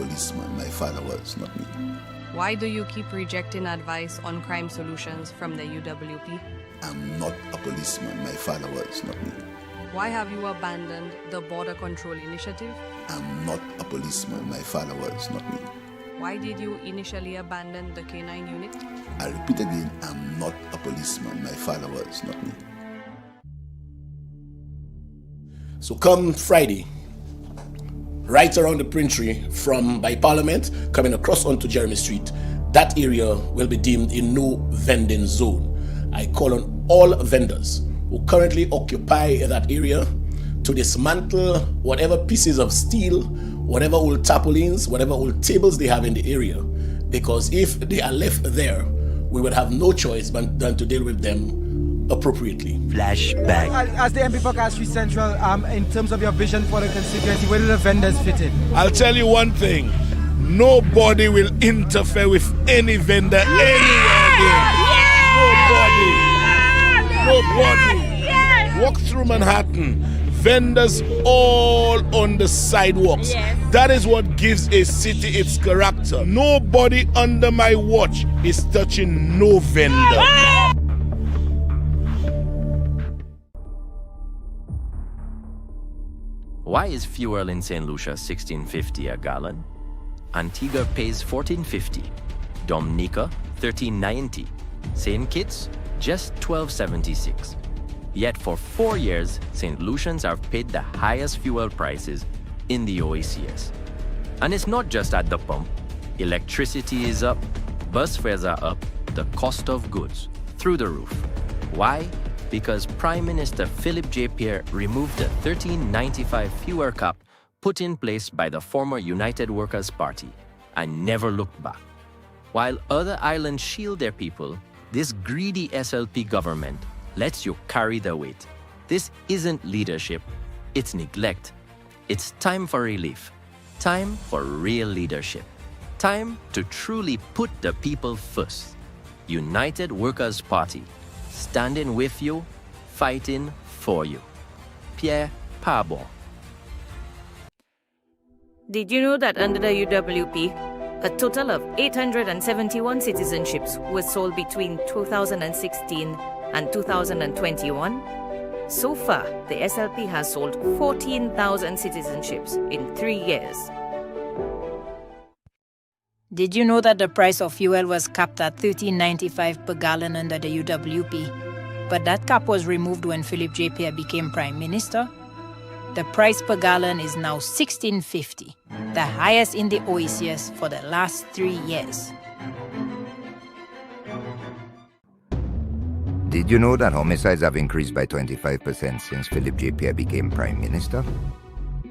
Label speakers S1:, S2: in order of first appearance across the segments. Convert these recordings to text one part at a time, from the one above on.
S1: policeman, my father was, not me.
S2: Why do you keep rejecting advice on crime solutions from the UWP?
S1: I'm not a policeman, my father was, not me.
S2: Why have you abandoned the Border Control Initiative?
S1: I'm not a policeman, my father was, not me.
S2: Why did you initially abandon the K9 unit?
S1: I repeat again, I'm not a policeman, my father was, not me.
S3: So come Friday, right around the Printry from by Parliament, coming across onto Jeremy Street, that area will be deemed a no vending zone. I call on all vendors who currently occupy that area to dismantle whatever pieces of steel, whatever old tarpaulins, whatever old tables they have in the area. Because if they are left there, we would have no choice but than to deal with them appropriately.
S4: Flashback.
S5: As the MP for Castries Central, in terms of your vision for the constituency, where do the vendors fit in?
S6: I'll tell you one thing. Nobody will interfere with any vendor anywhere there. Nobody. Walk through Manhattan. Vendors all on the sidewalks.
S7: Yes.
S6: That is what gives a city its character. Nobody under my watch is touching no vendor.
S4: Why is fuel in St. Lucia $16.50 a gallon? Antigua pays $14.50. Dominica $13.90. St. Kitts just $12.76. Yet for 4 years, St. Lucians have paid the highest fuel prices in the OACS. And it's not just at the pump. Electricity is up, bus fares are up, the cost of goods through the roof. Why? Because Prime Minister Philip J. Pierre removed the $13.95 fuel cap put in place by the former United Workers' Party and never looked back. While other islands shield their people, this greedy SLP government lets you carry the weight. This isn't leadership, it's neglect. It's time for relief. Time for real leadership. Time to truly put the people first. United Workers' Party, standing with you, fighting for you. Pierre Parbon.
S7: Did you know that under the UWP, a total of 871 citizenships were sold between 2016 and 2021? So far, the SLP has sold 14,000 citizenships in 3 years.
S8: Did you know that the price of fuel was capped at $13.95 per gallon under the UWP? But that cap was removed when Philip J. Pierre became Prime Minister. The price per gallon is now $16.50, the highest in the OACS for the last 3 years.
S9: Did you know that homicides have increased by 25% since Philip J. Pierre became Prime Minister?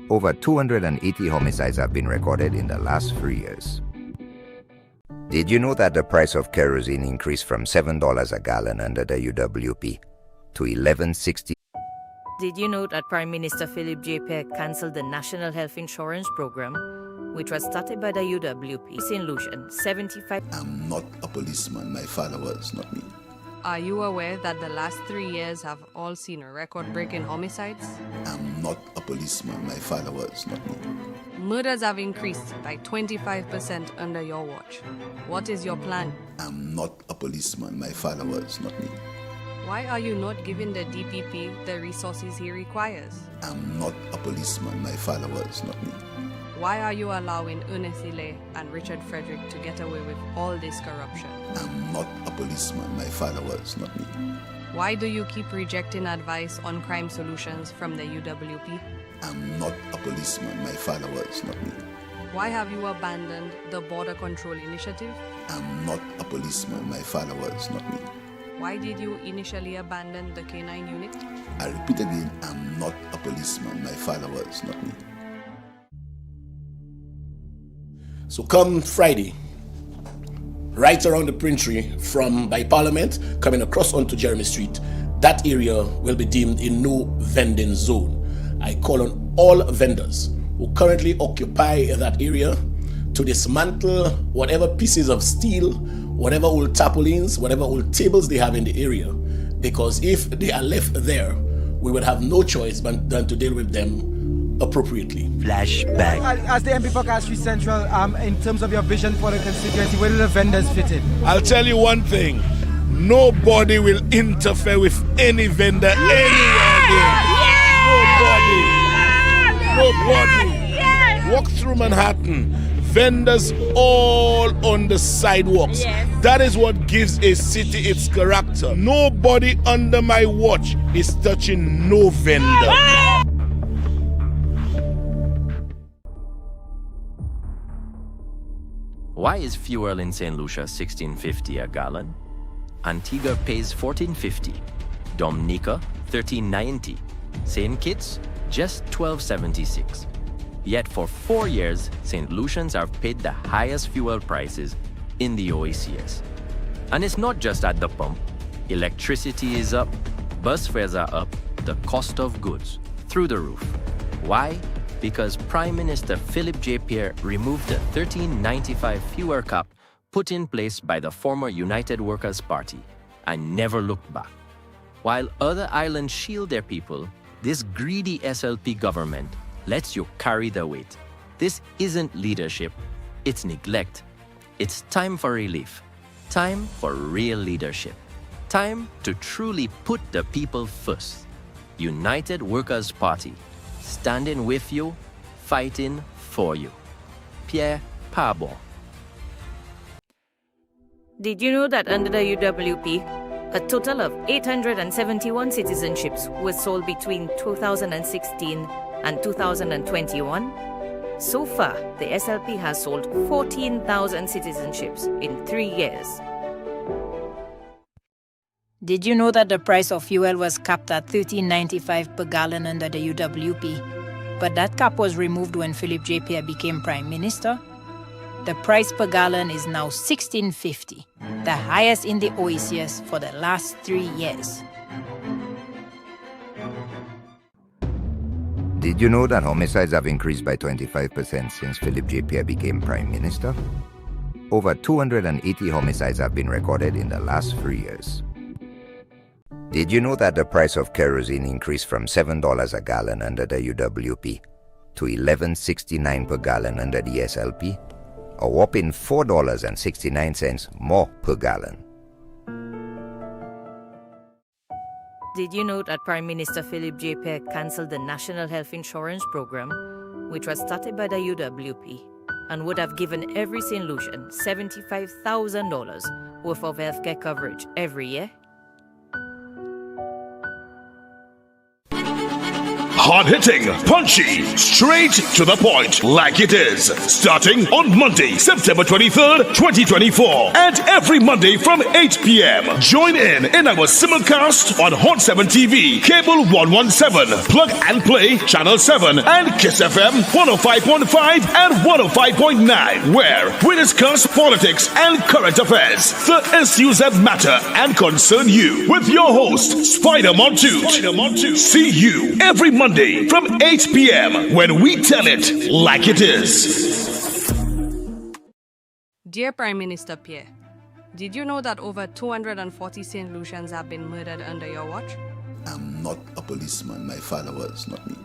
S9: Over 280 homicides have been recorded in the last 3 years. Did you know that the price of kerosene increased from $7 a gallon under the UWP to $11.60?
S7: Did you know that Prime Minister Philip J. Pierre cancelled the National Health Insurance Program, which was started by the UWP? St. Lucian, 75.
S1: I'm not a policeman, my father was, not me.
S2: Are you aware that the last 3 years have all seen record-breaking homicides?
S1: I'm not a policeman, my father was, not me.
S2: Murders have increased by 25% under your watch. What is your plan?
S1: I'm not a policeman, my father was, not me.
S2: Why are you not giving the DPP the resources he requires?
S1: I'm not a policeman, my father was, not me.
S2: Why are you allowing Ernest Ile and Richard Frederick to get away with all this corruption?
S1: I'm not a policeman, my father was, not me.
S2: Why do you keep rejecting advice on crime solutions from the UWP?
S1: I'm not a policeman, my father was, not me.
S2: Why have you abandoned the Border Control Initiative?
S1: I'm not a policeman, my father was, not me.
S2: Why did you initially abandon the K9 unit?
S1: I repeat again, I'm not a policeman, my father was, not me.
S3: So come Friday, right around the Printry from by Parliament, coming across onto Jeremy Street, that area will be deemed a no vending zone. I call on all vendors who currently occupy that area to dismantle whatever pieces of steel, whatever old tarpaulins, whatever old tables they have in the area. Because if they are left there, we would have no choice but than to deal with them appropriately.
S4: Flashback.
S5: As the MP for Castries Central, in terms of your vision for the constituency, where do the vendors fit in?
S6: I'll tell you one thing. Nobody will interfere with any vendor anywhere there. Nobody. Walk through Manhattan. Vendors all on the sidewalks. That is what gives a city its character. Nobody under my watch is touching no vendor.
S4: Why is fuel in St. Lucia $16.50 a gallon? Antigua pays $14.50. Dominica $13.90. St. Kitts just $12.76. Yet for 4 years, St. Lucians have paid the highest fuel prices in the OACS. And it's not just at the pump. Electricity is up, bus fares are up, the cost of goods through the roof. Why? Because Prime Minister Philip J. Pierre removed the $13.95 fuel cap put in place by the former United Workers' Party and never looked back. While other islands shield their people, this greedy SLP government lets you carry the weight. This isn't leadership, it's neglect. It's time for relief. Time for real leadership. Time to truly put the people first. United Workers' Party, standing with you, fighting for you. Pierre Parbon.
S7: Did you know that under the UWP, a total of 871 citizenships were sold between 2016 and 2021? So far, the SLP has sold 14,000 citizenships in 3 years.
S8: Did you know that the price of fuel was capped at $13.95 per gallon under the UWP? But that cap was removed when Philip J. Pierre became Prime Minister. The price per gallon is now $16.50, the highest in the OACS for the last 3 years.
S9: Did you know that homicides have increased by 25% since Philip J. Pierre became Prime Minister? Over 280 homicides have been recorded in the last 3 years. Did you know that the price of kerosene increased from $7 a gallon under the UWP to $11.69 per gallon under the SLP? A whopping $4.69 more per gallon.
S7: Did you know that Prime Minister Philip J. Pierre cancelled the National Health Insurance Program, which was started by the UWP, and would have given every St. Lucian $75,000 worth of healthcare coverage every year?
S10: Hard-hitting, punchy, straight to the point, like it is. Starting on Monday, September 23rd, 2024. And every Monday from 8 p.m. Join in our simulcast on Hot 7 TV, Cable 117, Plug and Play, Channel 7, and Kiss FM 105.5 and 105.9, where we discuss politics and current affairs, the issues that matter and concern you, with your host, Spider Montoot. See you every Monday from 8 p.m. when we tell it like it is.
S2: Dear Prime Minister Pierre, did you know that over 240 St. Lucians have been murdered under your watch?
S1: I'm not a policeman. My father was, not me.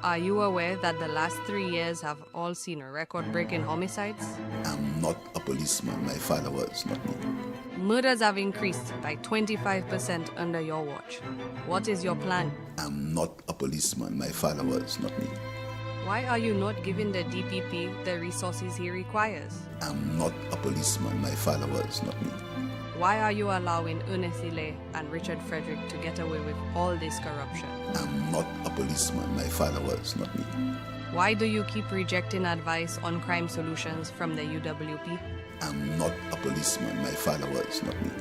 S2: Are you aware that the last 3 years have all seen record-breaking homicides?
S1: I'm not a policeman. My father was, not me.
S2: Murders have increased by 25% under your watch. What is your plan?
S1: I'm not a policeman. My father was, not me.
S2: Why are you not giving the DPP the resources he requires?
S1: I'm not a policeman. My father was, not me.
S2: Why are you allowing Ernest Ile and Richard Frederick to get away with all this corruption?
S1: I'm not a policeman. My father was, not me.
S2: Why do you keep rejecting advice on crime solutions from the UWP?
S1: I'm not a policeman. My father was, not me.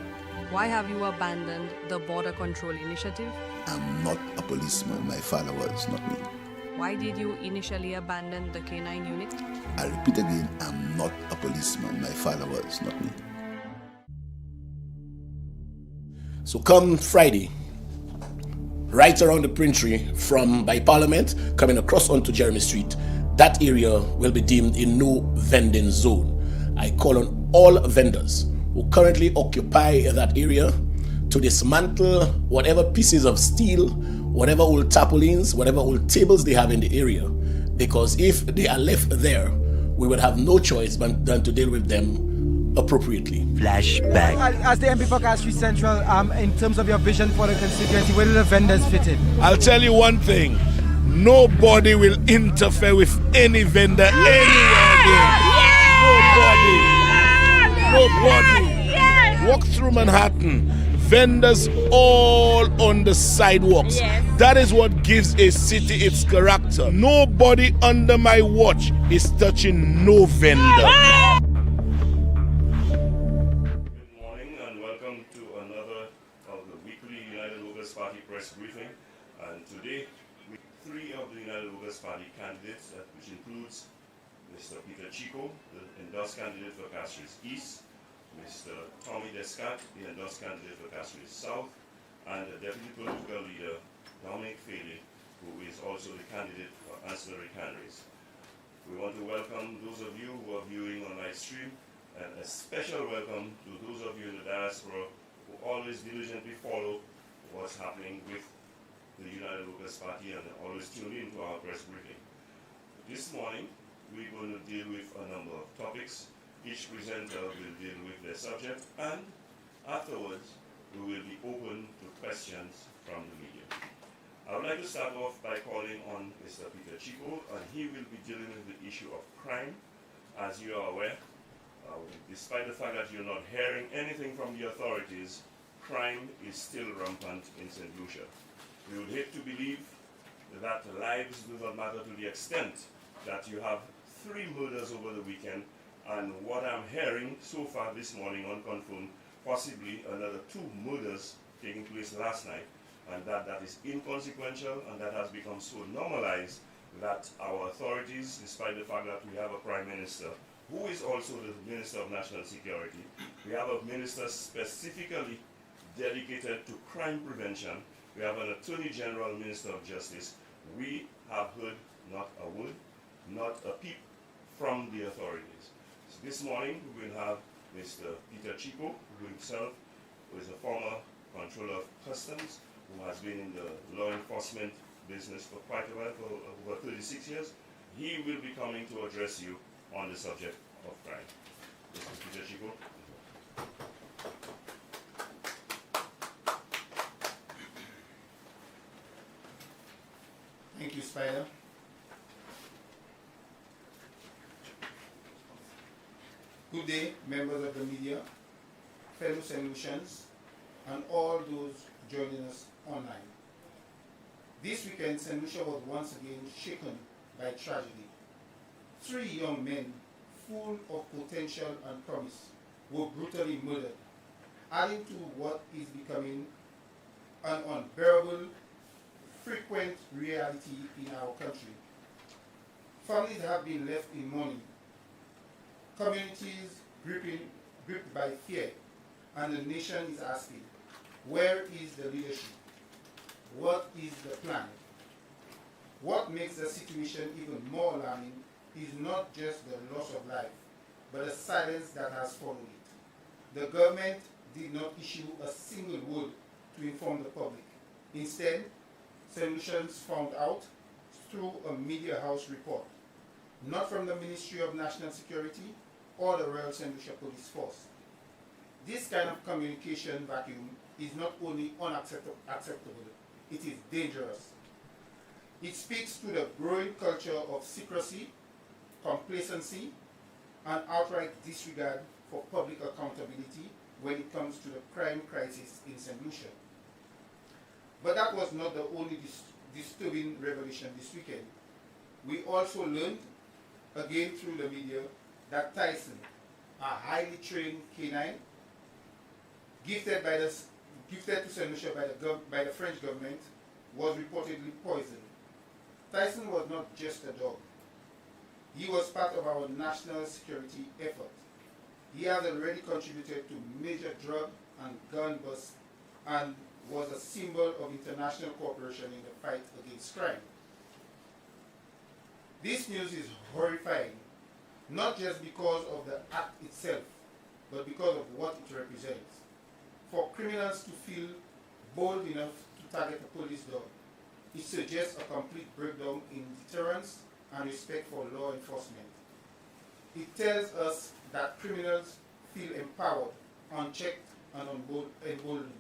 S2: Why have you abandoned the Border Control Initiative?
S1: I'm not a policeman. My father was, not me.
S2: Why did you initially abandon the K9 unit?
S1: I repeat again, I'm not a policeman. My father was, not me.
S3: So come Friday, right around the Printry from by Parliament, coming across onto Jeremy Street, that area will be deemed a no vending zone. I call on all vendors who currently occupy that area to dismantle whatever pieces of steel, whatever old tarpaulins, whatever old tables they have in the area, because if they are left there, we would have no choice than to deal with them appropriately.
S4: Flashback.
S5: As the MP for Castries Central, in terms of your vision for the constituency, where do the vendors fit in?
S6: I'll tell you one thing. Nobody will interfere with any vendor anywhere again. Nobody. Walk through Manhattan. Vendors all on the sidewalks. That is what gives a city its character. Nobody under my watch is touching no vendor.
S11: Good morning and welcome to another of the weekly United Workers Party press briefing. And today, three of the United Workers Party candidates, which includes Mr. Peter Chico, the endorsed candidate for Castries East, Mr. Tommy Descat, the endorsed candidate for Castries South, and the deputy political leader, Dominic Faley, who is also the candidate for ancillary candidates. We want to welcome those of you who are viewing on live stream, and a special welcome to those of you in the diaspora who always diligently follow what's happening with the United Workers Party and always tune in to our press briefing. This morning, we're going to deal with a number of topics. Each presenter will deal with their subject, and afterwards, we will be open to questions from the media. I would like to start off by calling on Mr. Peter Chico, and he will be dealing with the issue of crime. As you are aware, despite the fact that you're not hearing anything from the authorities, crime is still rampant in St. Lucia. We would hate to believe that lives do not matter to the extent that you have 3 murders over the weekend, and what I'm hearing so far this morning unconfirmed, possibly another 2 murders taking place last night, and that is inconsequential, and that has become so normalized that our authorities, despite the fact that we have a prime minister who is also the Minister of National Security, we have a minister specifically dedicated to crime prevention, we have an Attorney General, Minister of Justice. We have heard not a word, not a peep from the authorities. So this morning we will have Mr. Peter Chico, who himself is a former Controller of Customs, who has been in the law enforcement business for quite a while, for over 36 years. He will be coming to address you on the subject of crime. Mr. Peter Chico.
S12: Thank you, Spider. Good day, members of the media, fellow St. Lucians, and all those joining us online. This weekend, St. Lucia was once again shaken by tragedy. 3 young men, full of potential and promise, were brutally murdered, adding to what is becoming an unbearable, frequent reality in our country. Families have been left in mourning, communities gripped by fear, and the nation is asking, where is the leadership? What is the plan? What makes the situation even more alarming is not just the loss of life, but the silence that has followed it. The government did not issue a single word to inform the public. Instead, solutions found out through a media house report, not from the Ministry of National Security or the Royal St. Lucia Police Force. This kind of communication vacuum is not only unacceptable, it is dangerous. It speaks to the growing culture of secrecy, complacency, and outright disregard for public accountability when it comes to the crime crisis in St. Lucia. But that was not the only disturbing revelation this weekend. We also learned, again through the media, that Tyson, a highly trained canine, gifted to St. Lucia by the French government, was reportedly poisoned. Tyson was not just a dog. He was part of our national security effort. He has already contributed to major drug and gun busts and was a symbol of international cooperation in the fight against crime. This news is horrifying, not just because of the act itself, but because of what it represents. For criminals to feel bold enough to target a police dog, it suggests a complete breakdown in deterrence and respect for law enforcement. It tells us that criminals feel empowered, unchecked, and emboldened.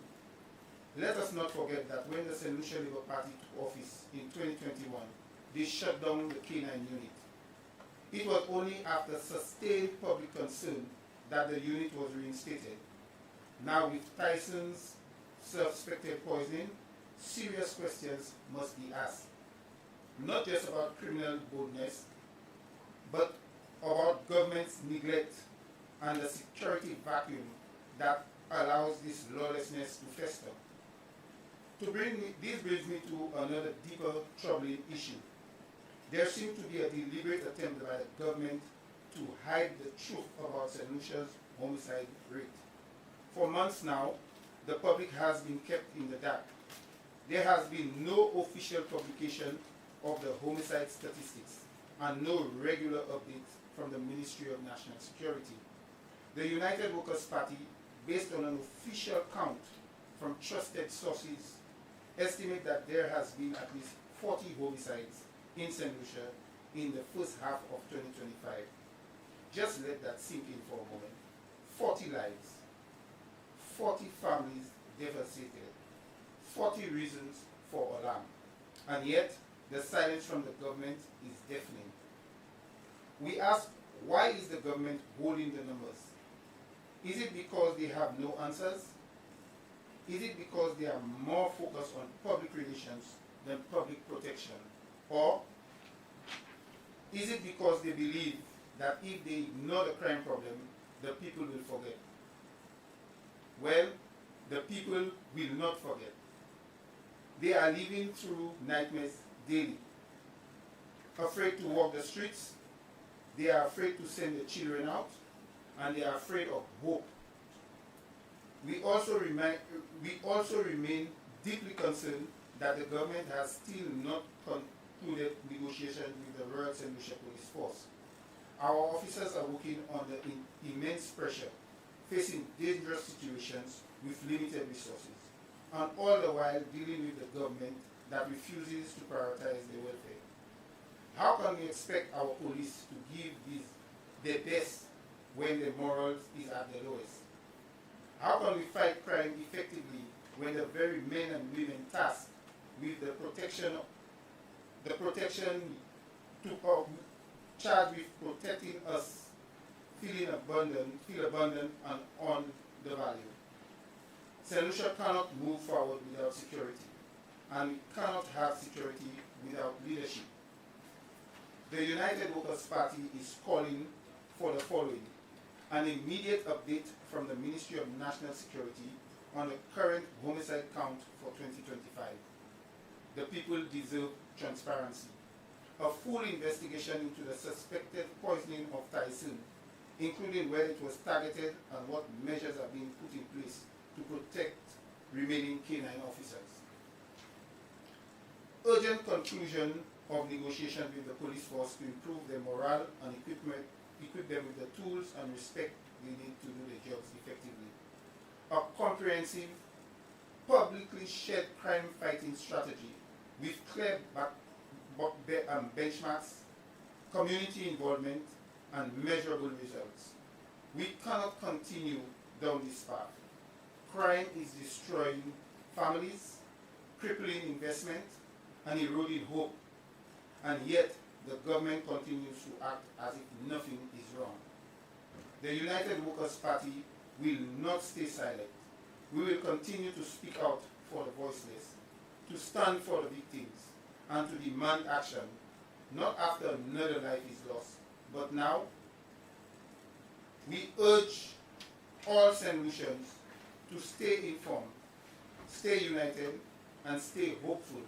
S12: Let us not forget that when the St. Lucia Labour Party took office in 2021, they shut down the K9 unit. It was only after sustained public concern that the unit was reinstated. Now with Tyson's suspected poisoning, serious questions must be asked. Not just about criminal boldness, but about government's neglect and the security vacuum that allows this lawlessness to fester. This brings me to another deeper troubling issue. There seems to be a deliberate attempt by the government to hide the truth about St. Lucia's homicide rate. For months now, the public has been kept in the dark. There has been no official publication of the homicide statistics and no regular updates from the Ministry of National Security. The United Workers' Party, based on an official count from trusted sources, estimate that there has been at least 40 homicides in St. Lucia in the first half of 2025. Just let that sink in for a moment. 40 lives, 40 families devastated, 40 reasons for alarm. And yet, the silence from the government is deafening. We ask, why is the government holding the numbers? Is it because they have no answers? Is it because they are more focused on public relations than public protection? Or is it because they believe that if they ignore the crime problem, the people will forget? Well, the people will not forget. They are living through nightmares daily. Afraid to walk the streets, they are afraid to send their children out, and they are afraid of hope. We also remain deeply concerned that the government has still not concluded negotiations with the Royal St. Lucia Police Force. Our officers are working under immense pressure, facing dangerous situations with limited resources, and all the while dealing with the government that refuses to prioritize their welfare. How can we expect our police to give their best when their morals is at the lowest? How can we fight crime effectively when the very men and women tasked with the protection charged with protecting us feel abandoned and undervalued? St. Lucia cannot move forward without security, and we cannot have security without leadership. The United Workers' Party is calling for the following: an immediate update from the Ministry of National Security on the current homicide count for 2025. The people deserve transparency. A full investigation into the suspected poisoning of Tyson, including where it was targeted and what measures are being put in place to protect remaining K9 officers. Urgent conclusion of negotiation with the police force to improve their morale and equip them with the tools and respect they need to do their jobs effectively. A comprehensive, publicly shared crime-fighting strategy with clear benchmarks, community involvement, and measurable results. We cannot continue down this path. Crime is destroying families, crippling investment, and eroding hope, and yet the government continues to act as if nothing is wrong. The United Workers' Party will not stay silent. We will continue to speak out for the voiceless, to stand for the victims, and to demand action, not after another life is lost, but now. We urge all St. Lucians to stay informed, stay united, and stay hopeful.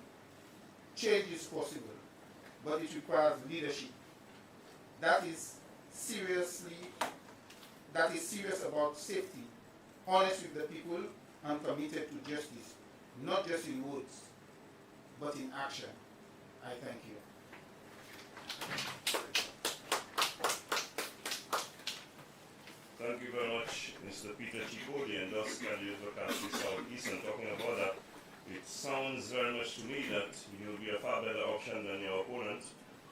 S12: Change is possible, but it requires leadership that is serious about safety, honest with the people, and committed to justice, not just in words, but in action. I thank you.
S11: Thank you very much, Mr. Peter Chico, the endorsed candidate for Castle Southeast, and talking about that, it sounds very much to me that you'll be a far better option than your opponent,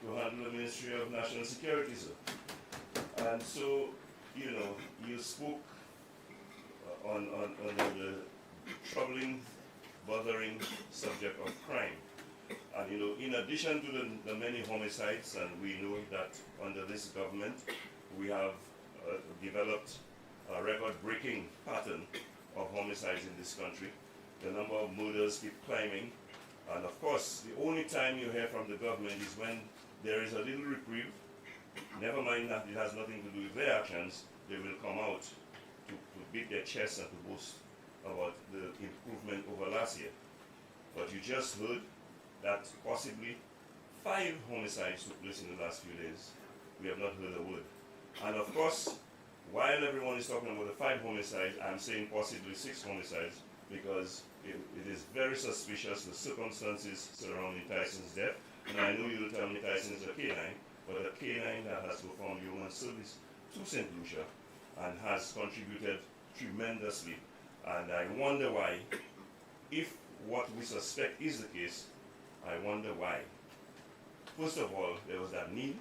S11: to handle the Ministry of National Security, sir. And so, you know, you spoke on the troubling, bothering subject of crime. And you know, in addition to the many homicides, and we know that under this government, we have developed a record-breaking pattern of homicides in this country. The number of murders keep climbing. And of course, the only time you hear from the government is when there is a little reprieve. Never mind that it has nothing to do with their actions, they will come out to beat their chests and to boast about the improvement over last year. But you just heard that possibly 5 homicides took place in the last few days. We have not heard a word. And of course, while everyone is talking about the 5 homicides, I'm saying possibly 6 homicides, because it is very suspicious, the circumstances surrounding Tyson's death. And I know you'll tell me Tyson is a canine, but a canine that has performed human service to St. Lucia and has contributed tremendously. And I wonder why, if what we suspect is the case, I wonder why. First of all, there was that need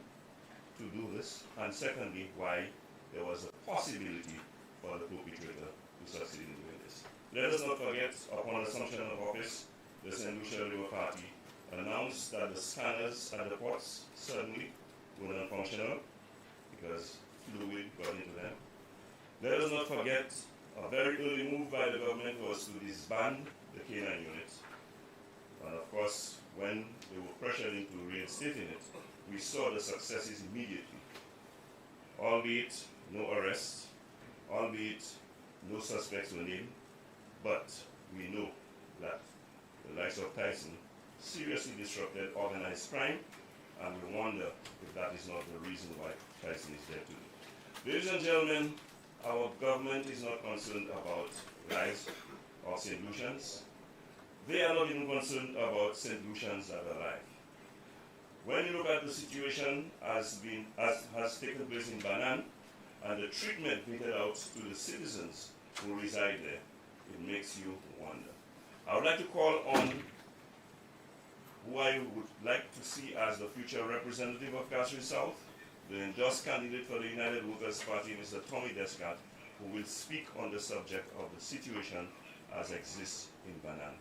S11: to do this, and secondly, why there was a possibility for the perpetrator to succeed in doing this. Let us not forget, upon assumption of office, the St. Lucia Labour Party announced that the scanners at the ports suddenly were non-functional because fluid got into them. Let us not forget, a very early move by the government was to disband the canine units. And of course, when they were pressured into reinstating it, we saw the successes immediately. Albeit no arrests, albeit no suspects were named, but we know that the likes of Tyson seriously disrupted organized crime, and we wonder if that is not the reason why Tyson is there today. Ladies and gentlemen, our government is not concerned about lives of St. Lucians. They are not even concerned about St. Lucians that are alive. When you look at the situation as has taken place in Banan, and the treatment meted out to the citizens who reside there, it makes you wonder. I would like to call on who I would like to see as the future representative of Castries South, the endorsed candidate for the United Workers' Party, Mr. Tommy Descat, who will speak on the subject of the situation as exists in Banan,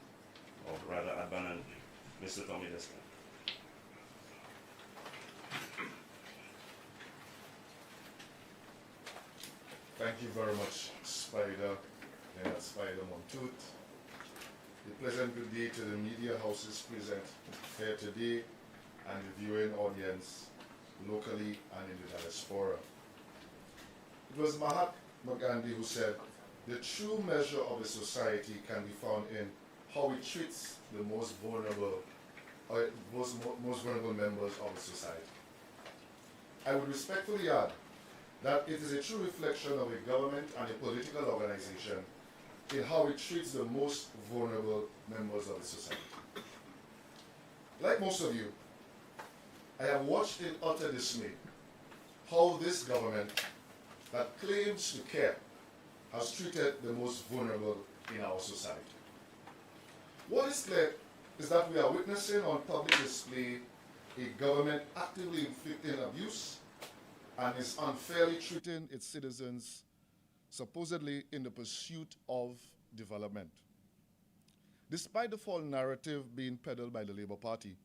S11: or rather at Banan. Mr. Tommy Descat.
S13: Thank you very much, Spider and Spider Montoot. A pleasant good day to the media houses present here today and the viewing audience locally and in the diaspora. It was Mahatma Gandhi who said, "The true measure of a society can be found in how it treats the most vulnerable members of the society." I would respectfully add that it is a true reflection of a government and a political organization in how it treats the most vulnerable members of the society. Like most of you, I have watched in utter dismay how this government that claims to care has treated the most vulnerable in our society. What is clear is that we are witnessing on public display a government actively inflicting abuse and is unfairly treating its citizens, supposedly in the pursuit of development. Despite the false narrative being peddled by the Labour Party,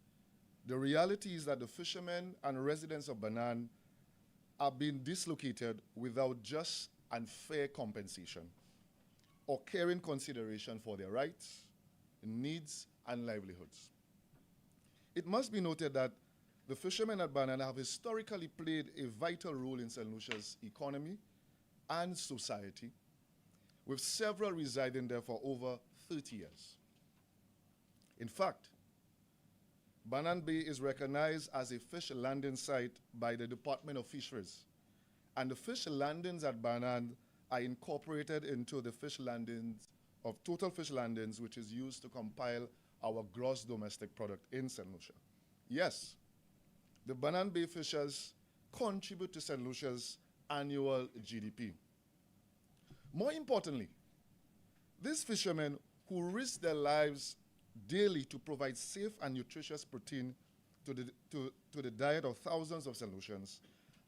S13: the reality is that the fishermen and residents of Banan are being dislocated without just and fair compensation or caring consideration for their rights, needs, and livelihoods. It must be noted that the fishermen at Banan have historically played a vital role in St. Lucia's economy and society, with several residing there for over 30 years. In fact, Banan Bay is recognized as a fish landing site by the Department of Fisheries, and the fish landings at Banan are incorporated into the fish landings of total fish landings, which is used to compile our gross domestic product in St. Lucia. Yes, the Banan Bay fishers contribute to St. Lucia's annual GDP. More importantly, these fishermen who risk their lives daily to provide safe and nutritious protein to the diet of thousands of St. Lucians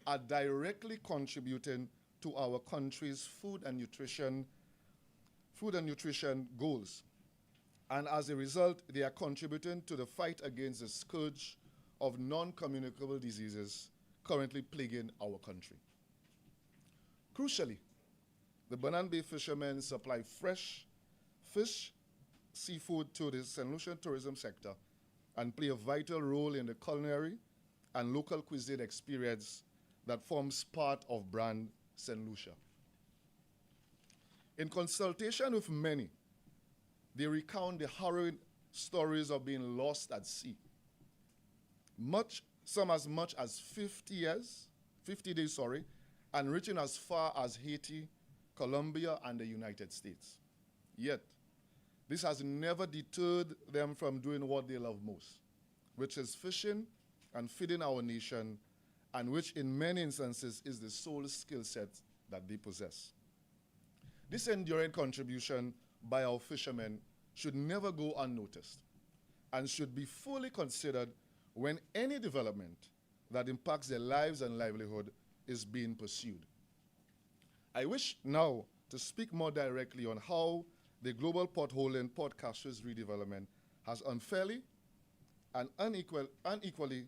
S13: are directly contributing to our country's food and nutrition goals. And as a result, they are contributing to the fight against the scourge of non-communicable diseases currently plaguing our country. Crucially, the Banan Bay fishermen supply fresh fish, seafood to the St. Lucian tourism sector and play a vital role in the culinary and local cuisine experience that forms part of brand St. Lucia. In consultation with many, they recount the harrowing stories of being lost at sea. Some as much as 50 days, and reaching as far as Haiti, Colombia, and the United States. Yet, this has never deterred them from doing what they love most, which is fishing and feeding our nation, and which in many instances is the sole skill set that they possess. This enduring contribution by our fishermen should never go unnoticed and should be fully considered when any development that impacts their lives and livelihood is being pursued. I wish now to speak more directly on how the global potholing Port Castro's redevelopment has unfairly and unequally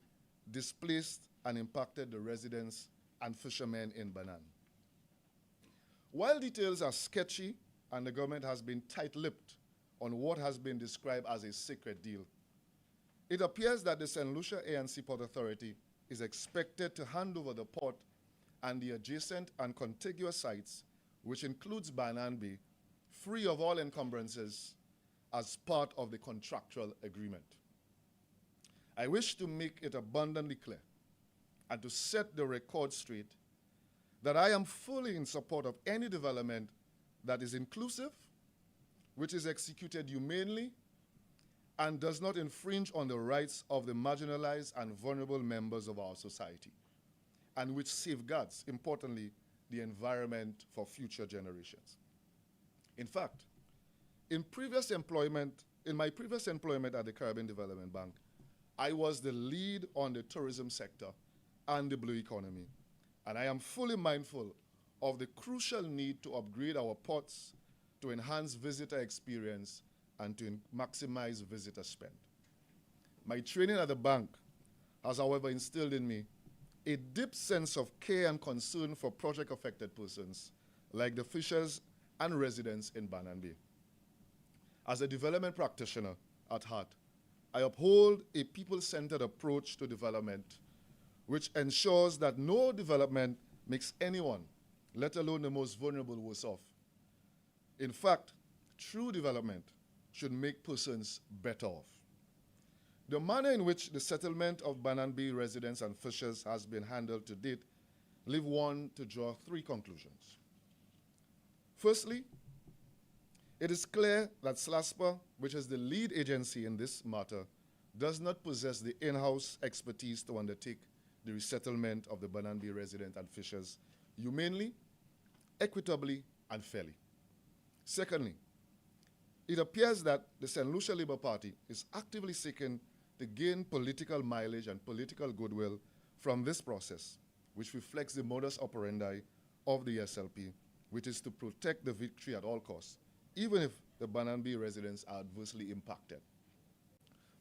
S13: displaced and impacted the residents and fishermen in Banan. While details are sketchy and the government has been tight-lipped on what has been described as a secret deal, it appears that the St. Lucia ANC Port Authority is expected to hand over the port and the adjacent and contiguous sites, which includes Banan Bay, free of all encumbrances as part of the contractual agreement. I wish to make it abundantly clear and to set the record straight that I am fully in support of any development that is inclusive, which is executed humanely, and does not infringe on the rights of the marginalized and vulnerable members of our society, and which safeguards, importantly, the environment for future generations. In fact, in my previous employment at the Caribbean Development Bank, I was the lead on the tourism sector and the blue economy, and I am fully mindful of the crucial need to upgrade our ports to enhance visitor experience and to maximize visitor spend. My training at the bank has, however, instilled in me a deep sense of care and concern for project-affected persons, like the fishers and residents in Banan Bay. As a development practitioner at heart, I uphold a people-centered approach to development, which ensures that no development makes anyone, let alone the most vulnerable, worse off. In fact, true development should make persons better off. The manner in which the settlement of Banan Bay residents and fishers has been handled to date leave one to draw three conclusions. Firstly, it is clear that SLASPA, which is the lead agency in this matter, does not possess the in-house expertise to undertake the resettlement of the Banan Bay residents and fishers humanely, equitably, and fairly. Secondly, it appears that the St. Lucia Labour Party is actively seeking to gain political mileage and political goodwill from this process, which reflects the modus operandi of the SLP, which is to protect the victory at all costs, even if the Banan Bay residents are adversely impacted.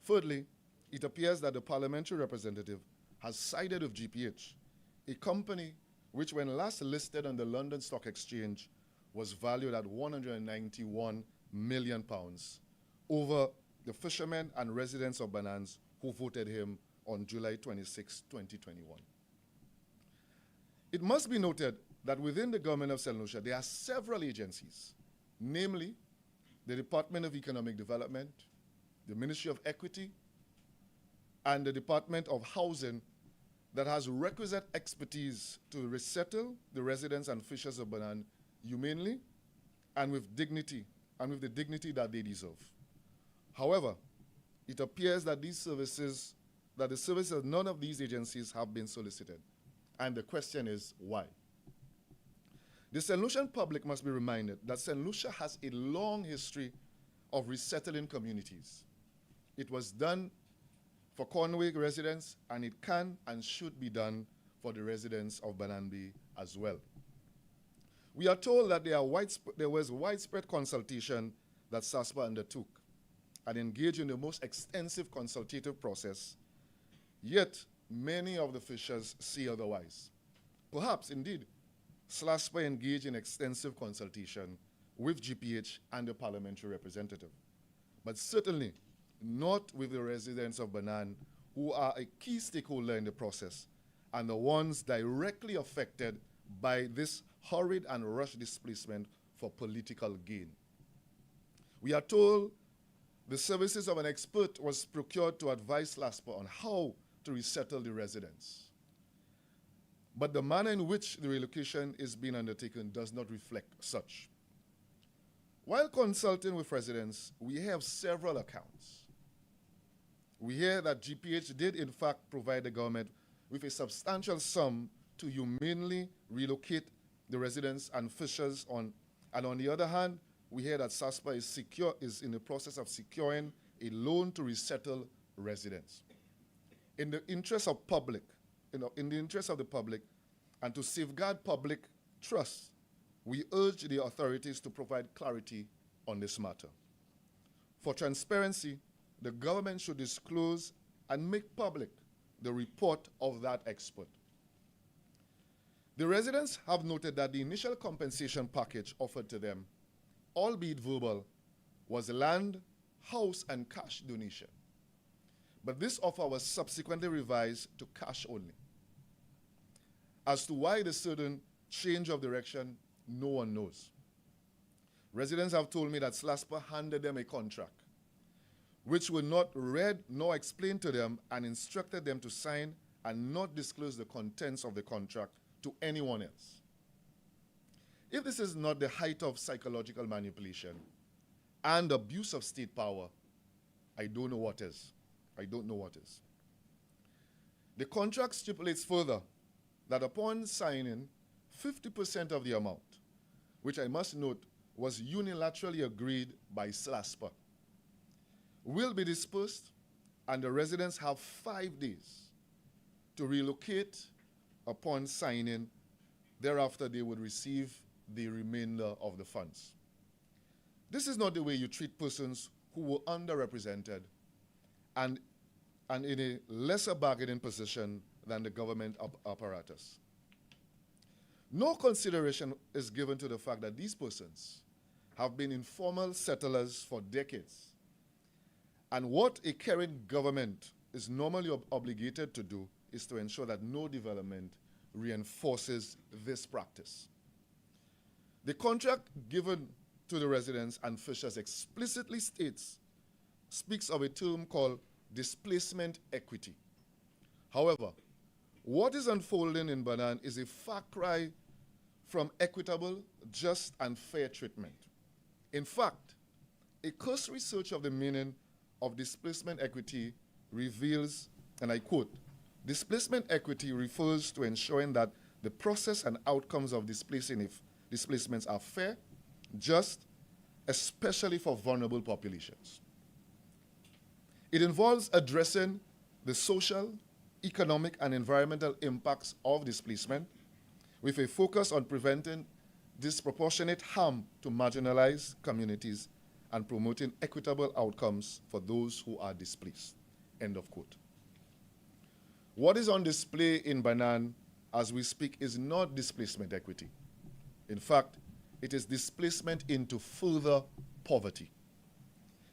S13: Thirdly, it appears that the parliamentary representative has sided with GPH, a company which, when last listed on the London Stock Exchange, was valued at £191 million over the fishermen and residents of Banans who voted him on July 26, 2021. It must be noted that within the government of St. Lucia, there are several agencies, namely the Department of Economic Development, the Ministry of Equity, and the Department of Housing that has requisite expertise to resettle the residents and fishers of Banan humanely and with dignity, and with the dignity that they deserve. However, it appears that the services of none of these agencies have been solicited. And the question is, why? The St. Lucian public must be reminded that St. Lucia has a long history of resettling communities. It was done for Conway residents, and it can and should be done for the residents of Banan Bay as well. We are told that there was widespread consultation that SASPA undertook and engaged in the most extensive consultative process, yet many of the fishers say otherwise. Perhaps, indeed, SASPA engaged in extensive consultation with GPH and the parliamentary representative, but certainly not with the residents of Banan, who are a key stakeholder in the process and the ones directly affected by this hurried and rushed displacement for political gain. We are told the services of an expert was procured to advise SASPA on how to resettle the residents. But the manner in which the relocation is being undertaken does not reflect such. While consulting with residents, we have several accounts. We hear that GPH did in fact provide the government with a substantial sum to humanely relocate the residents and fishers and on the other hand, we hear that SASPA is in the process of securing a loan to resettle residents. In the interest of in the interest of the public and to safeguard public trust, we urge the authorities to provide clarity on this matter. For transparency, the government should disclose and make public the report of that expert. The residents have noted that the initial compensation package offered to them, albeit verbal, was land, house, and cash donation. But this offer was subsequently revised to cash only. As to why the sudden change of direction, no one knows. Residents have told me that SASPA handed them a contract, which were not read nor explained to them and instructed them to sign and not disclose the contents of the contract to anyone else. If this is not the height of psychological manipulation and abuse of state power, I don't know what is. I don't know what is. The contract stipulates further that upon signing, 50% of the amount, which I must note was unilaterally agreed by SASPA, will be dispersed, and the residents have 5 days to relocate upon signing. Thereafter, they would receive the remainder of the funds. This is not the way you treat persons who were underrepresented and in a lesser bargaining position than the government apparatus. No consideration is given to the fact that these persons have been informal settlers for decades. And what a caring government is normally obligated to do is to ensure that no development reinforces this practice. The contract given to the residents and fishers explicitly speaks of a term called displacement equity. However, what is unfolding in Banan is a far cry from equitable, just, and fair treatment. In fact, a cursory search of the meaning of displacement equity reveals, and I quote, displacement equity refers to ensuring that the process and outcomes of displacements are fair, just, especially for vulnerable populations. It involves addressing the social, economic, and environmental impacts of displacement with a focus on preventing disproportionate harm to marginalized communities and promoting equitable outcomes for those who are displaced. End of quote. What is on display in Banan as we speak is not displacement equity. In fact, it is displacement into further poverty.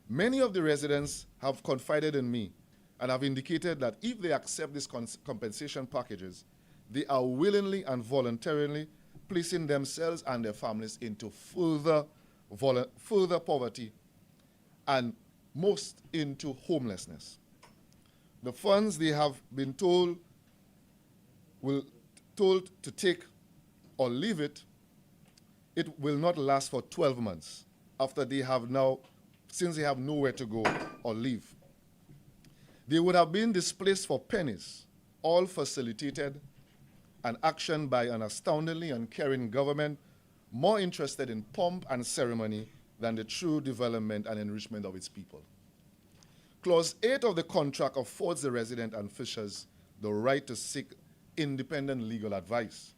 S13: Many of the residents have confided in me and have indicated that if they accept these compensation packages, they are willingly and voluntarily placing themselves and their families into further poverty and most into homelessness. The funds they have been told to take or leave it will not last for 12 months after they have now, since they have nowhere to go or leave. They would have been displaced for pennies, all facilitated and actioned by an astoundingly uncaring government more interested in pomp and ceremony than the true development and enrichment of its people. Clause 8 of the contract affords the resident and fishers the right to seek independent legal advice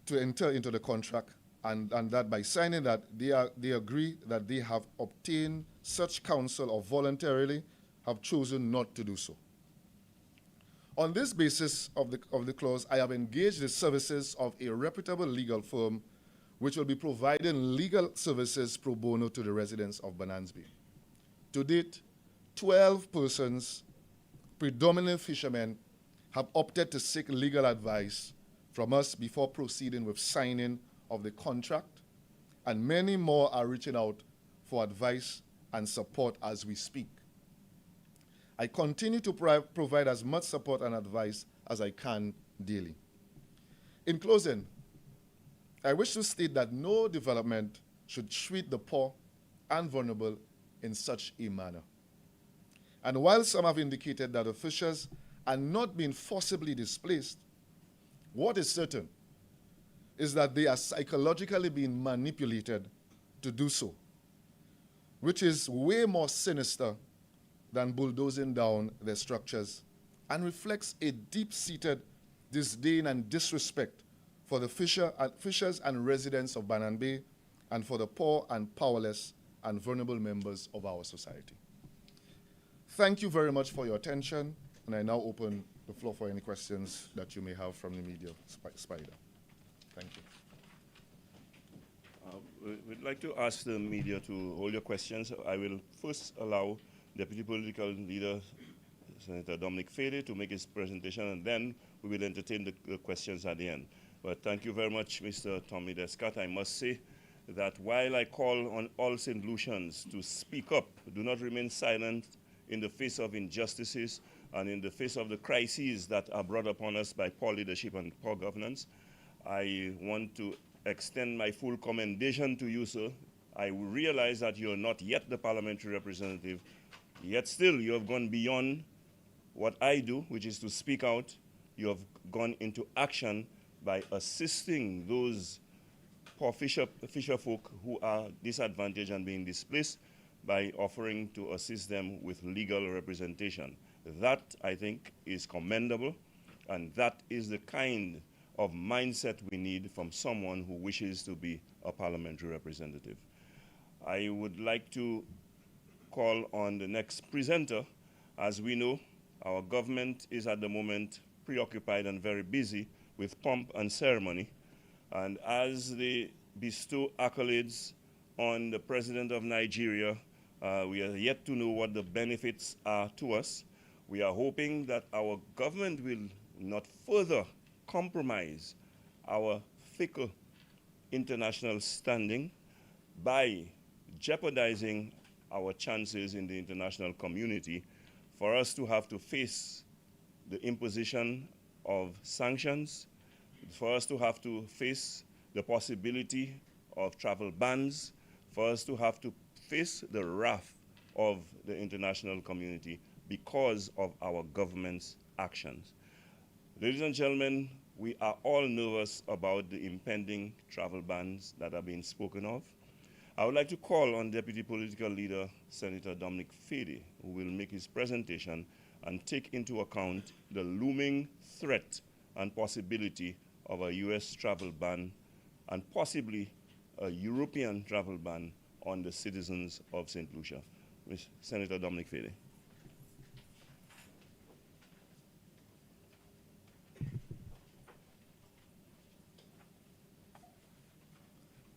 S13: to enter into the contract, and that by signing that, they agree that they have obtained such counsel or voluntarily have chosen not to do so. On this basis of the clause, I have engaged the services of a reputable legal firm which will be providing legal services pro bono to the residents of Banans Bay. To date, 12 persons, predominantly fishermen, have opted to seek legal advice from us before proceeding with signing of the contract, and many more are reaching out for advice and support as we speak. I continue to provide as much support and advice as I can daily. In closing, I wish to state that no development should treat the poor and vulnerable in such a manner. And while some have indicated that the fishers are not being forcibly displaced, what is certain is that they are psychologically being manipulated to do so, which is way more sinister than bulldozing down their structures and reflects a deep-seated disdain and disrespect for the fishers and residents of Banan Bay and for the poor and powerless and vulnerable members of our society. Thank you very much for your attention, and I now open the floor for any questions that you may have from the media. Spider. Thank you.
S11: We'd like to ask the media to hold your questions. I will first allow Deputy Political Leader, Senator Dominic Fede, to make his presentation, and then we will entertain the questions at the end. But thank you very much, Mr. Tommy Descott. I must say that while I call on all St. Lucians to speak up, do not remain silent in the face of injustices and in the face of the crises that are brought upon us by poor leadership and poor governance, I want to extend my full commendation to you, sir. I realize that you're not yet the parliamentary representative, yet still you have gone beyond what I do, which is to speak out. You have gone into action by assisting those poor fisher folk who are disadvantaged and being displaced by offering to assist them with legal representation. That, I think, is commendable, and that is the kind of mindset we need from someone who wishes to be a parliamentary representative. I would like to call on the next presenter. As we know, our government is at the moment preoccupied and very busy with pomp and ceremony, and as they bestow accolades on the President of Nigeria, we are yet to know what the benefits are to us. We are hoping that our government will not further compromise our fickle international standing by jeopardizing our chances in the international community for us to have to face the imposition of sanctions, for us to have to face the possibility of travel bans, for us to have to face the wrath of the international community because of our government's actions. Ladies and gentlemen, we are all nervous about the impending travel bans that are being spoken of. I would like to call on Deputy Political Leader, Senator Dominic Fede, who will make his presentation and take into account the looming threat and possibility of a U.S. travel ban and possibly a European travel ban on the citizens of St. Lucia. Senator Dominic Fede.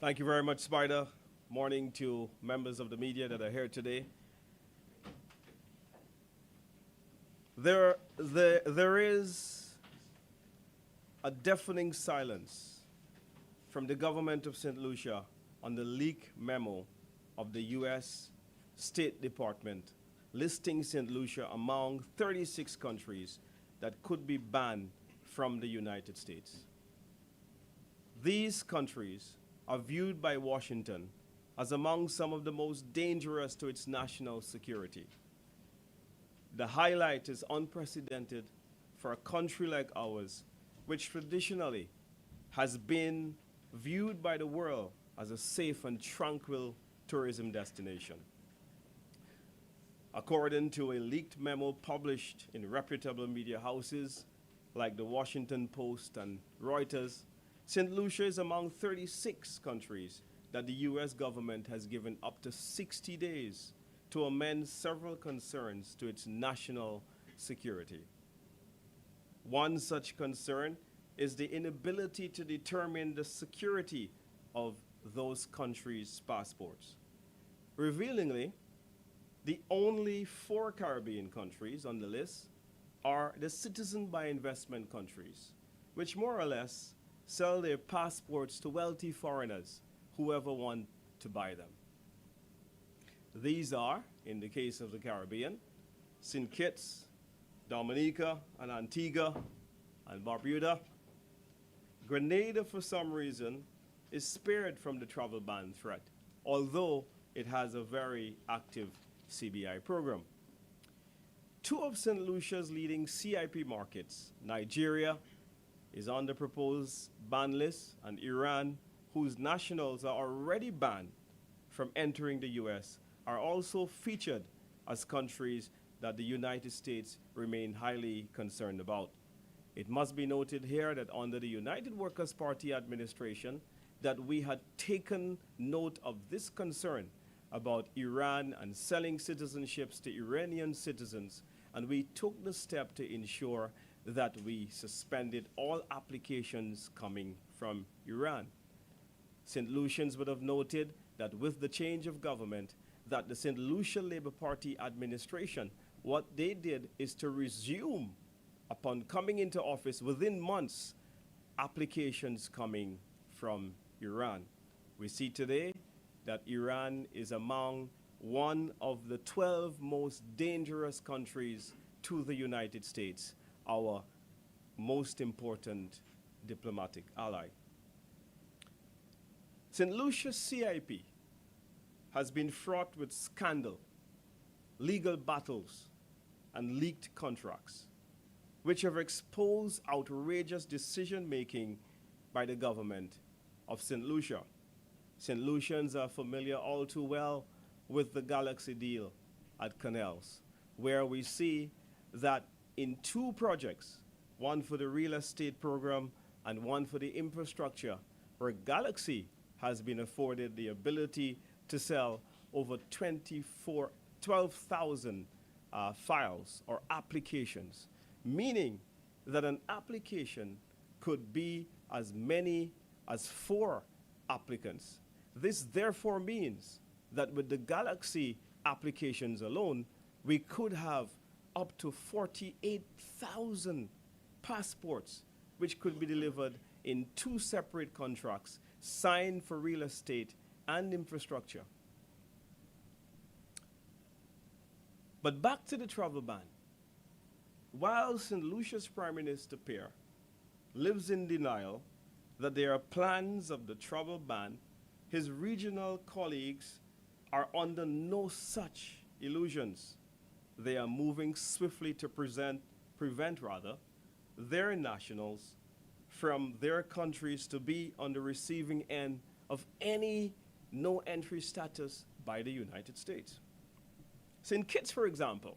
S14: Thank you very much, Spider. Morning to members of the media that are here today. There is a deafening silence from the government of St. Lucia on the leak memo of the U.S. State Department listing St. Lucia among 36 countries that could be banned from the United States. These countries are viewed by Washington as among some of the most dangerous to its national security. The highlight is unprecedented for a country like ours, which traditionally has been viewed by the world as a safe and tranquil tourism destination. According to a leaked memo published in reputable media houses like the Washington Post and Reuters, St. Lucia is among 36 countries that the U.S. government has given up to 60 days to amend several concerns to its national security. One such concern is the inability to determine the security of those countries' passports. Revealingly, the only 4 Caribbean countries on the list are the citizen by investment countries, which more or less sell their passports to wealthy foreigners, whoever want to buy them. These are, in the case of the Caribbean, St. Kitts, Dominica and Antigua and Barbuda. Grenada, for some reason, is spared from the travel ban threat, although it has a very active CBI program. 2 of St. Lucia's leading CIP markets, Nigeria, is on the proposed ban list, and Iran, whose nationals are already banned from entering the U.S., are also featured as countries that the United States remain highly concerned about. It must be noted here that under the United Workers' Party administration, that we had taken note of this concern about Iran and selling citizenships to Iranian citizens, and we took the step to ensure that we suspended all applications coming from Iran. St. Lucians would have noted that with the change of government, that the St. Lucia Labour Party administration, what they did is to resume, upon coming into office within months, applications coming from Iran. We see today that Iran is among one of the 12 most dangerous countries to the United States, our most important diplomatic ally. St. Lucia's CIP has been fraught with scandal, legal battles, and leaked contracts, which have exposed outrageous decision-making by the government of St. Lucia. St. Lucians are familiar all too well with the Galaxy deal at Canals, where we see that in 2 projects, one for the real estate program and one for the infrastructure, where Galaxy has been afforded the ability to sell over 12,000 files or applications, meaning that an application could be as many as 4 applicants. This therefore means that with the Galaxy applications alone, we could have up to 48,000 passports, which could be delivered in 2 separate contracts signed for real estate and infrastructure. But back to the travel ban. While St. Lucia's Prime Minister Pierre lives in denial that there are plans of the travel ban, his regional colleagues are under no such illusions. They are moving swiftly to prevent their nationals from their countries to be on the receiving end of any no-entry status by the United States. St. Kitts, for example,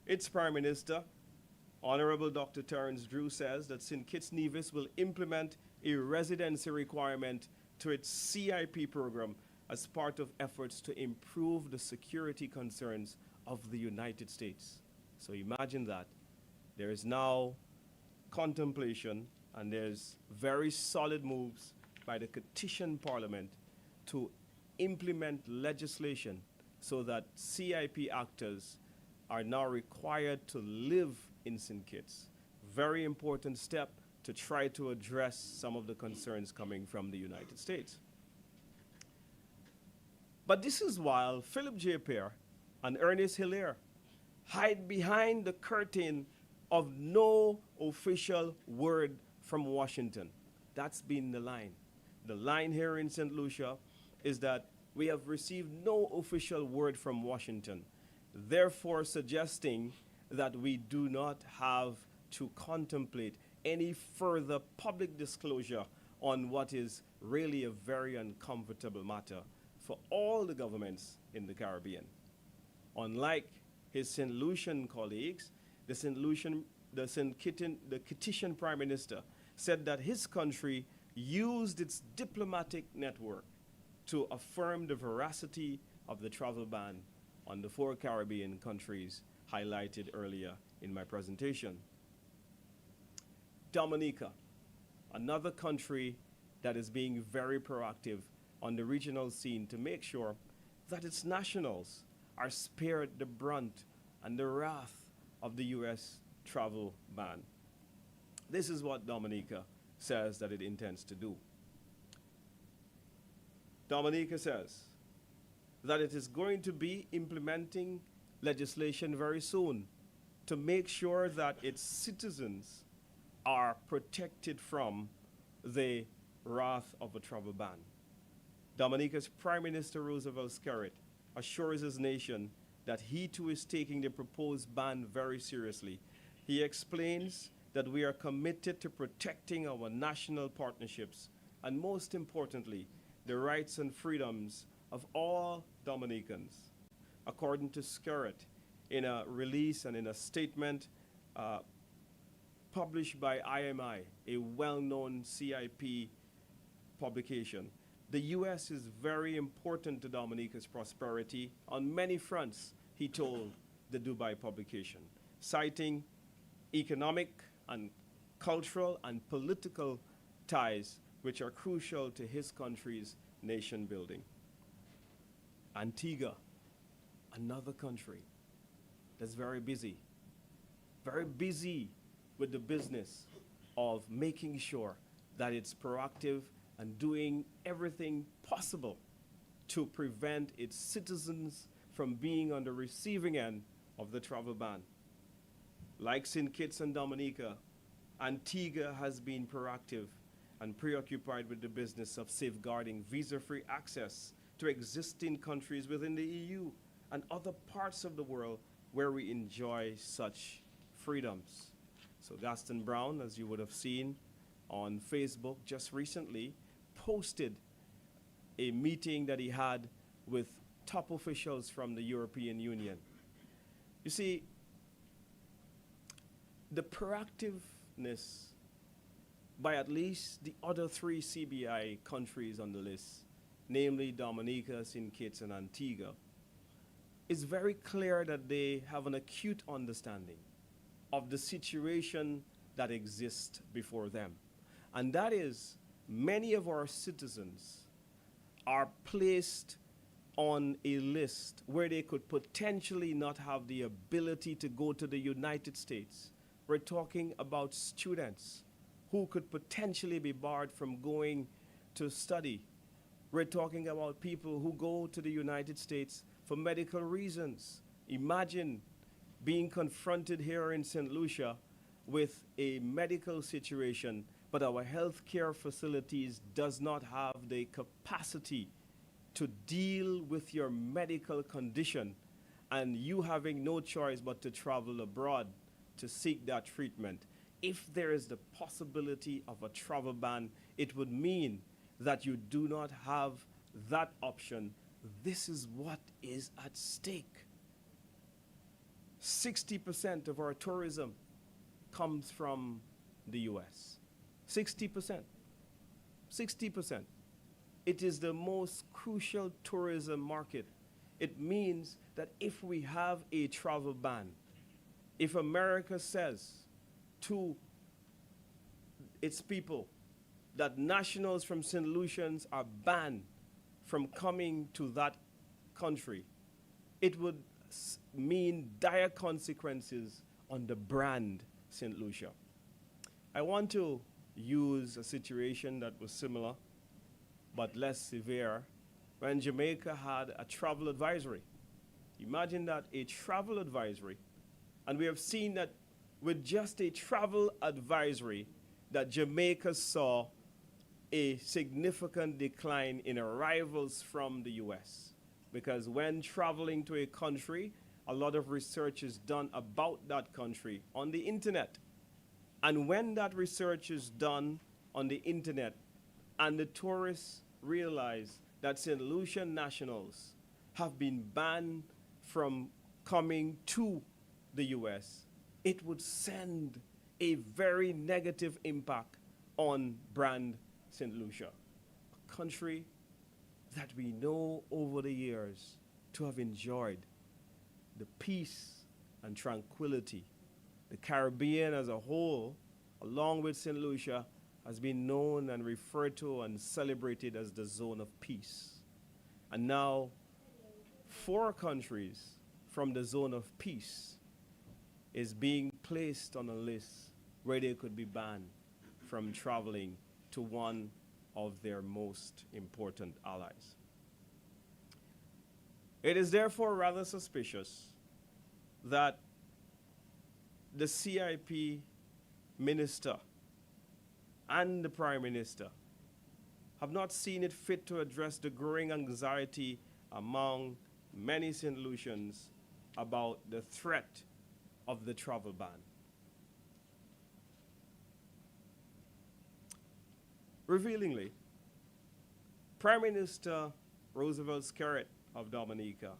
S14: its Prime Minister, Honorable Dr. Terence Drew, says that St. Kitts Nevis will implement a residency requirement to its CIP program as part of efforts to improve the security concerns of the United States. So imagine that. There is now contemplation and there's very solid moves by the Petition Parliament to implement legislation so that CIP actors are now required to live in St. Kitts. Very important step to try to address some of the concerns coming from the United States. But this is while Philip J. Pierre and Ernest Hilaire hide behind the curtain of no official word from Washington. That's been the line. The line here in St. Lucia is that we have received no official word from Washington, therefore suggesting that we do not have to contemplate any further public disclosure on what is really a very uncomfortable matter for all the governments in the Caribbean. Unlike his St. Lucian colleagues, the Kittian Prime Minister said that his country used its diplomatic network to affirm the veracity of the travel ban on the 4 Caribbean countries highlighted earlier in my presentation. Dominica, another country that is being very proactive on the regional scene to make sure that its nationals are spared the brunt and the wrath of the U.S. travel ban. This is what Dominica says that it intends to do. Dominica says that it is going to be implementing legislation very soon to make sure that its citizens are protected from the wrath of a travel ban. Dominica's Prime Minister Roosevelt Skerritt assures his nation that he too is taking the proposed ban very seriously. He explains that we are committed to protecting our national partnerships and, most importantly, the rights and freedoms of all Dominicans. According to Skerritt, in a release and in a statement published by IMI, a well-known CIP publication, the U.S. is very important to Dominica's prosperity on many fronts, he told the Dubai publication, citing economic and cultural and political ties which are crucial to his country's nation building. Antigua, another country that's very busy with the business of making sure that it's proactive and doing everything possible to prevent its citizens from being on the receiving end of the travel ban. Like St. Kitts and Dominica, Antigua has been proactive and preoccupied with the business of safeguarding visa-free access to existing countries within the EU and other parts of the world where we enjoy such freedoms. So Gaston Brown, as you would have seen on Facebook just recently, posted a meeting that he had with top officials from the European Union. You see, the proactiveness by at least the other 3 CBI countries on the list, namely Dominica, St. Kitts, and Antigua, is very clear that they have an acute understanding of the situation that exists before them. And that is, many of our citizens are placed on a list where they could potentially not have the ability to go to the United States. We're talking about students who could potentially be barred from going to study. We're talking about people who go to the United States for medical reasons. Imagine being confronted here in St. Lucia with a medical situation, but our healthcare facilities does not have the capacity to deal with your medical condition, and you having no choice but to travel abroad to seek that treatment. If there is the possibility of a travel ban, it would mean that you do not have that option. This is what is at stake. 60% of our tourism comes from the US. 60%. 60%. It is the most crucial tourism market. It means that if we have a travel ban, if America says to its people that nationals from St. Lucians are banned from coming to that country, it would mean dire consequences on the brand St. Lucia. I want to use a situation that was similar but less severe when Jamaica had a travel advisory. Imagine that, a travel advisory, and we have seen that with just a travel advisory that Jamaica saw a significant decline in arrivals from the US. Because when traveling to a country, a lot of research is done about that country on the internet. And when that research is done on the internet and the tourists realize that St. Lucian nationals have been banned from coming to the US, it would send a very negative impact on brand St. Lucia, a country that we know over the years to have enjoyed the peace and tranquility. The Caribbean as a whole, along with St. Lucia, has been known and referred to and celebrated as the zone of peace. And now, 4 countries from the zone of peace is being placed on a list where they could be banned from traveling to one of their most important allies. It is therefore rather suspicious that the CIP minister and the Prime Minister have not seen it fit to address the growing anxiety among many St. Lucians about the threat of the travel ban. Revealingly, Prime Minister Roosevelt Skerrit of Dominica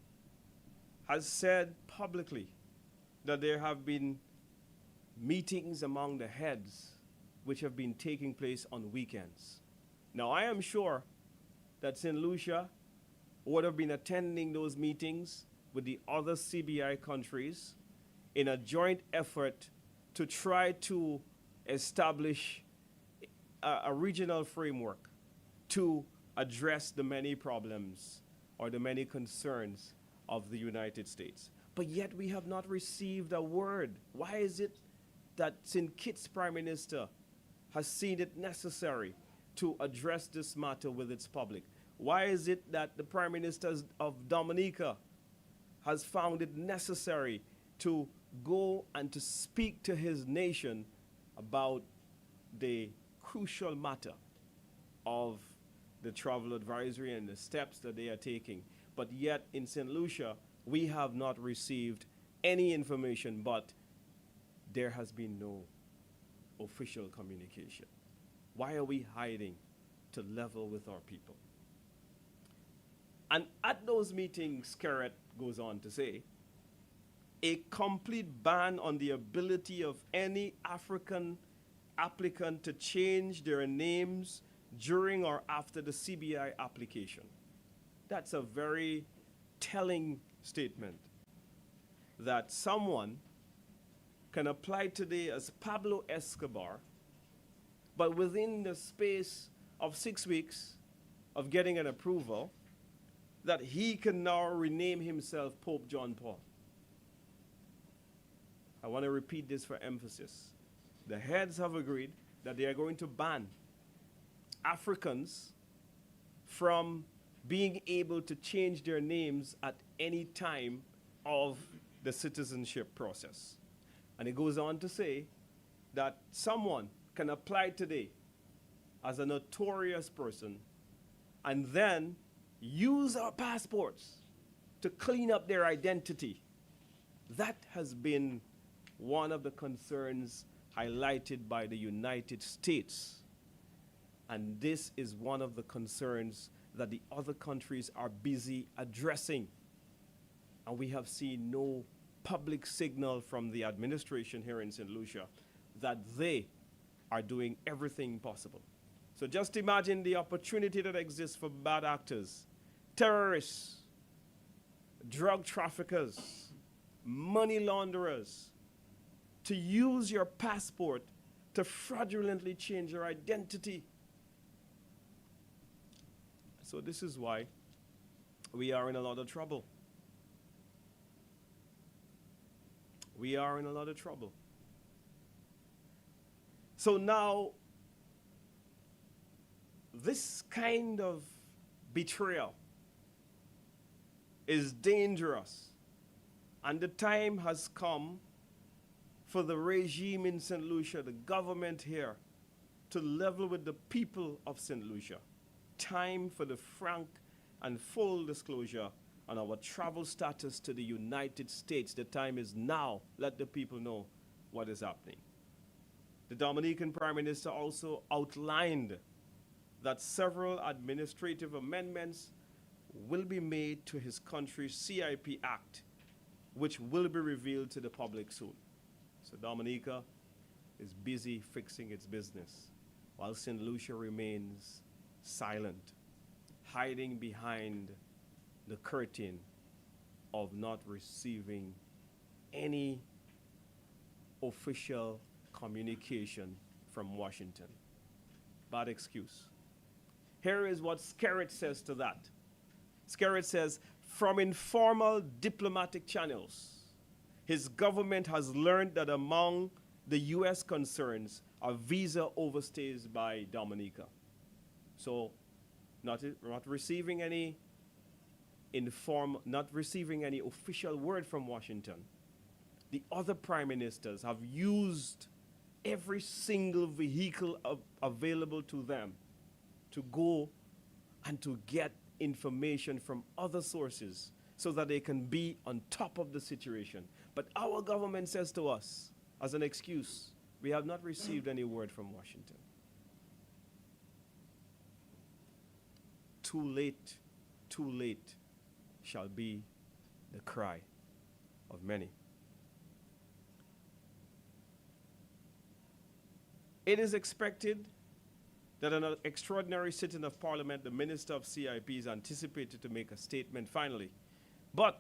S14: has said publicly that there have been meetings among the heads which have been taking place on weekends. Now, I am sure that St. Lucia would have been attending those meetings with the other CBI countries in a joint effort to try to establish a regional framework to address the many problems or the many concerns of the United States. But yet we have not received a word. Why is it that St. Kitts Prime Minister has seen it necessary to address this matter with its public? Why is it that the Prime Minister of Dominica has found it necessary to go and to speak to his nation about the crucial matter of the travel advisory and the steps that they are taking? But yet in St. Lucia, we have not received any information, but there has been no official communication. Why are we hiding to level with our people? And at those meetings, Skerrit goes on to say, a complete ban on the ability of any African applicant to change their names during or after the CBI application. That's a very telling statement that someone can apply today as Pablo Escobar, but within the space of 6 weeks of getting an approval, that he can now rename himself Pope John Paul. I want to repeat this for emphasis. The heads have agreed that they are going to ban Africans from being able to change their names at any time of the citizenship process. And it goes on to say that someone can apply today as a notorious person and then use our passports to clean up their identity. That has been one of the concerns highlighted by the United States. And this is one of the concerns that the other countries are busy addressing. And we have seen no public signal from the administration here in St. Lucia that they are doing everything possible. So just imagine the opportunity that exists for bad actors, terrorists, drug traffickers, money launderers, to use your passport to fraudulently change your identity. So this is why we are in a lot of trouble. We are in a lot of trouble. So now, this kind of betrayal is dangerous, and the time has come for the regime in St. Lucia, the government here, to level with the people of St. Lucia. Time for the frank and full disclosure on our travel status to the United States. The time is now. Let the people know what is happening. The Dominican Prime Minister also outlined that several administrative amendments will be made to his country's CIP Act which will be revealed to the public soon. So Dominica is busy fixing its business, while St. Lucia remains silent, hiding behind the curtain of not receiving any official communication from Washington. Bad excuse. Here is what Skerritt says to that. Skerritt says, from informal diplomatic channels, his government has learned that among the U.S. concerns are visa overstays by Dominica. So, not receiving any official word from Washington. The other prime ministers have used every single vehicle available to them to go and to get information from other sources so that they can be on top of the situation. But our government says to us, as an excuse, we have not received any word from Washington. Too late shall be the cry of many. It is expected that an extraordinary sitting of Parliament, the Minister of CIP is anticipated to make a statement finally. But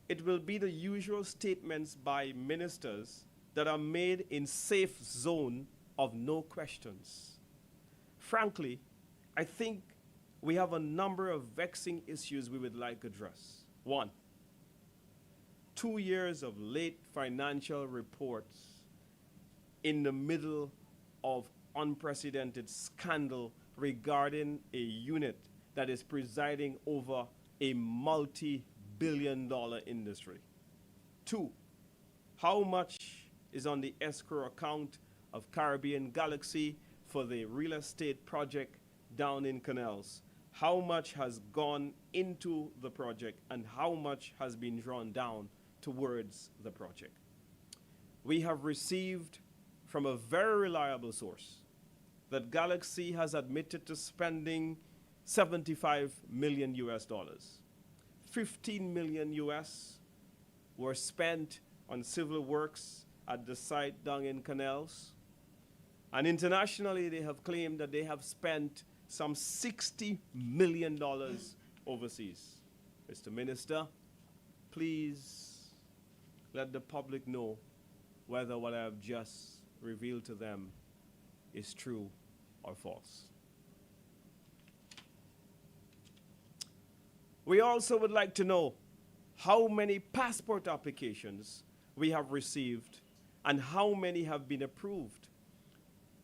S14: it will be the usual statements by ministers that are made in safe zone of no questions. Frankly, I think we have a number of vexing issues we would like to address. 1, 2 years of late financial reports in the middle of unprecedented scandal regarding a unit that is presiding over a multi-billion-dollar industry. 2, how much is on the escrow account of Caribbean Galaxy for the real estate project down in Canals? How much has gone into the project and how much has been drawn down towards the project? We have received from a very reliable source that Galaxy has admitted to spending $75 million US. 15 million US were spent on civil works at the site down in Canals. And internationally, they have claimed that they have spent some $60 million overseas. Mr. Minister, please let the public know whether what I have just revealed to them is true or false. We also would like to know how many passport applications we have received and how many have been approved.